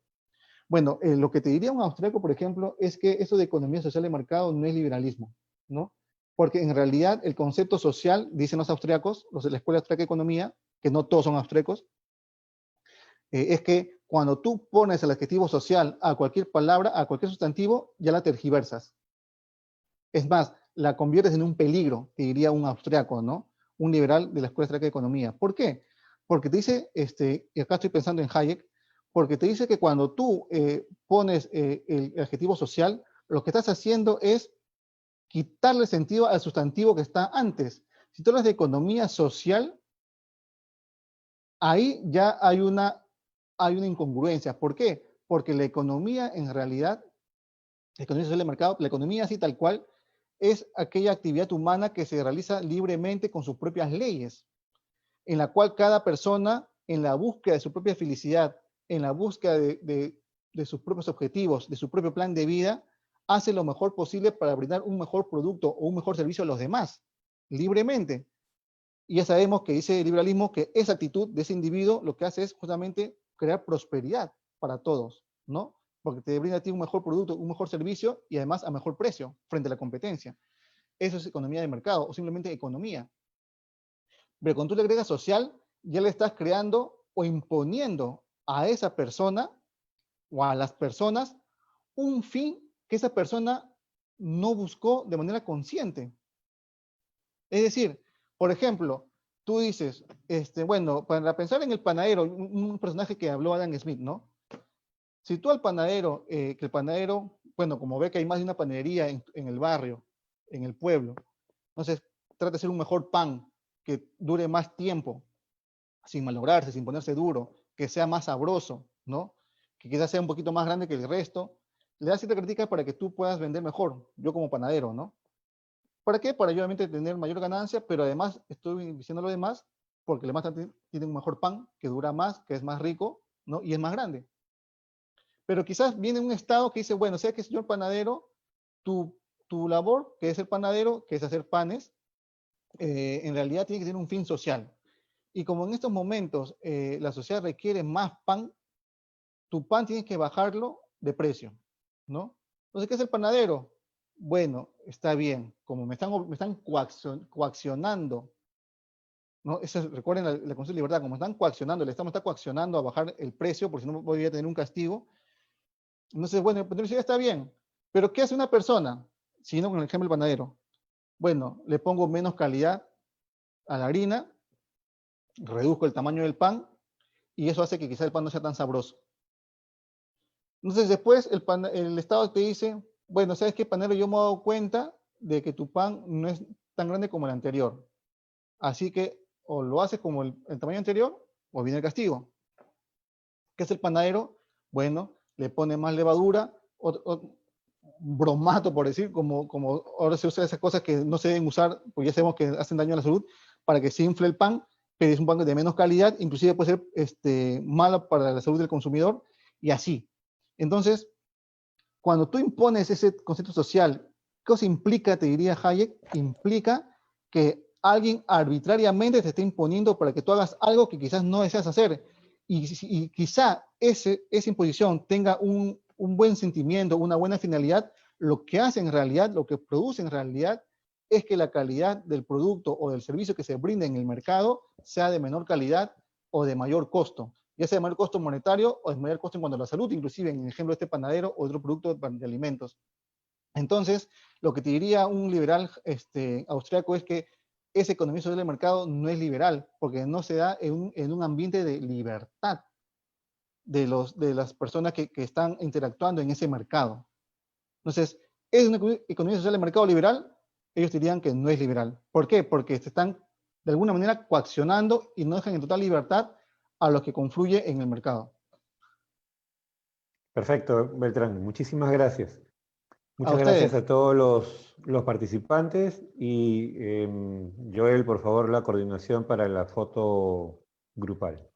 Bueno, lo que te diría un austríaco, por ejemplo, es que eso de economía social de mercado no es liberalismo, ¿no? Porque en realidad el concepto social, dicen los austríacos, los de la Escuela Austríaca de Economía, que no todos son austríacos, es que cuando tú pones el adjetivo social a cualquier palabra, a cualquier sustantivo, ya la tergiversas. Es más, la conviertes en un peligro, te diría un austríaco, ¿no? Un liberal de la Escuela Austríaca de Economía. ¿Por qué? Porque te dice, y acá estoy pensando en Hayek, porque te dice que cuando tú pones el adjetivo social, lo que estás haciendo es quitarle sentido al sustantivo que está antes. Si tú hablas de economía social, ahí ya hay una incongruencia. ¿Por qué? Porque la economía en realidad, la economía social de mercado, la economía así tal cual, es aquella actividad humana que se realiza libremente con sus propias leyes, en la cual cada persona, en la búsqueda de su propia felicidad, en la búsqueda de sus propios objetivos, de su propio plan de vida, hace lo mejor posible para brindar un mejor producto o un mejor servicio a los demás, libremente. Y ya sabemos que dice el liberalismo que esa actitud de ese individuo lo que hace es justamente crear prosperidad. para todos, ¿no? Porque te brinda a ti un mejor producto, un mejor servicio y además a mejor precio frente a la competencia. Eso es economía de mercado o simplemente economía. Pero cuando tú le agregas social, ya le estás creando o imponiendo a esa persona o a las personas un fin que esa persona no buscó de manera consciente. Es decir, por ejemplo, tú dices, bueno, para pensar en el panadero, un personaje que habló Adam Smith, ¿no? Si tú al panadero, que el panadero, bueno, como ve que hay más de una panadería en el barrio, en el pueblo, entonces trata de hacer un mejor pan que dure más tiempo, sin malograrse, sin ponerse duro, que sea más sabroso, ¿no? Que quizás sea un poquito más grande que el resto. Le das cierta crítica para que tú puedas vender mejor, yo como panadero, ¿no? ¿Para qué? Para obviamente tener mayor ganancia, pero además estoy diciendo lo demás porque el más tiene un mejor pan que dura más, que es más rico, ¿no? Y es más grande. Pero quizás viene un estado que dice, bueno, sea que señor panadero, tu labor, que es el panadero, que es hacer panes, en realidad tiene que tener un fin social. Y como en estos momentos la sociedad requiere más pan, tu pan tienes que bajarlo de precio, ¿no? Entonces, ¿qué es el panadero? Bueno, está bien, como me están coaccionando, ¿no? Eso, recuerden la concepto de libertad, como están coaccionando, el Estado me está coaccionando a bajar el precio, porque si no voy a tener un castigo. Entonces, bueno, el panadero está bien, pero ¿qué hace una persona? Siguiendo con el ejemplo del panadero. Bueno, le pongo menos calidad a la harina, reduzco el tamaño del pan, y eso hace que quizá el pan no sea tan sabroso. Entonces después el Estado te dice, bueno, ¿sabes qué, panadero? Yo me he dado cuenta de que tu pan no es tan grande como el anterior. Así que o lo haces como el tamaño anterior o viene el castigo. ¿Qué es el panadero? Bueno, le pone más levadura, o bromato, por decir, como ahora se usa esas cosas que no se deben usar, porque ya sabemos que hacen daño a la salud, para que se infle el pan, pero es un pan de menos calidad, inclusive puede ser malo para la salud del consumidor, y así. Entonces, cuando tú impones ese concepto social, ¿qué cosa implica, te diría Hayek? Implica que alguien arbitrariamente te está imponiendo para que tú hagas algo que quizás no deseas hacer. Y quizá esa imposición tenga un buen sentimiento, una buena finalidad, lo que hace en realidad, lo que produce en realidad, es que la calidad del producto o del servicio que se brinda en el mercado sea de menor calidad o de mayor costo, ya sea de mayor costo monetario o de mayor costo en cuanto a la salud, inclusive en el ejemplo de este panadero o otro producto de alimentos. Entonces, lo que te diría un liberal austriaco es que esa economía social del mercado no es liberal, porque no se da en un ambiente de libertad de las personas que están interactuando en ese mercado. Entonces, ¿es una economía social del mercado liberal? Ellos dirían que no es liberal. ¿Por qué? Porque se están de alguna manera coaccionando y no dejan en total libertad a los que confluye en el mercado. Perfecto, Beltrán. Muchísimas gracias. A Muchas gracias ustedes. a todos los participantes y Joel, por favor, la coordinación para la foto grupal.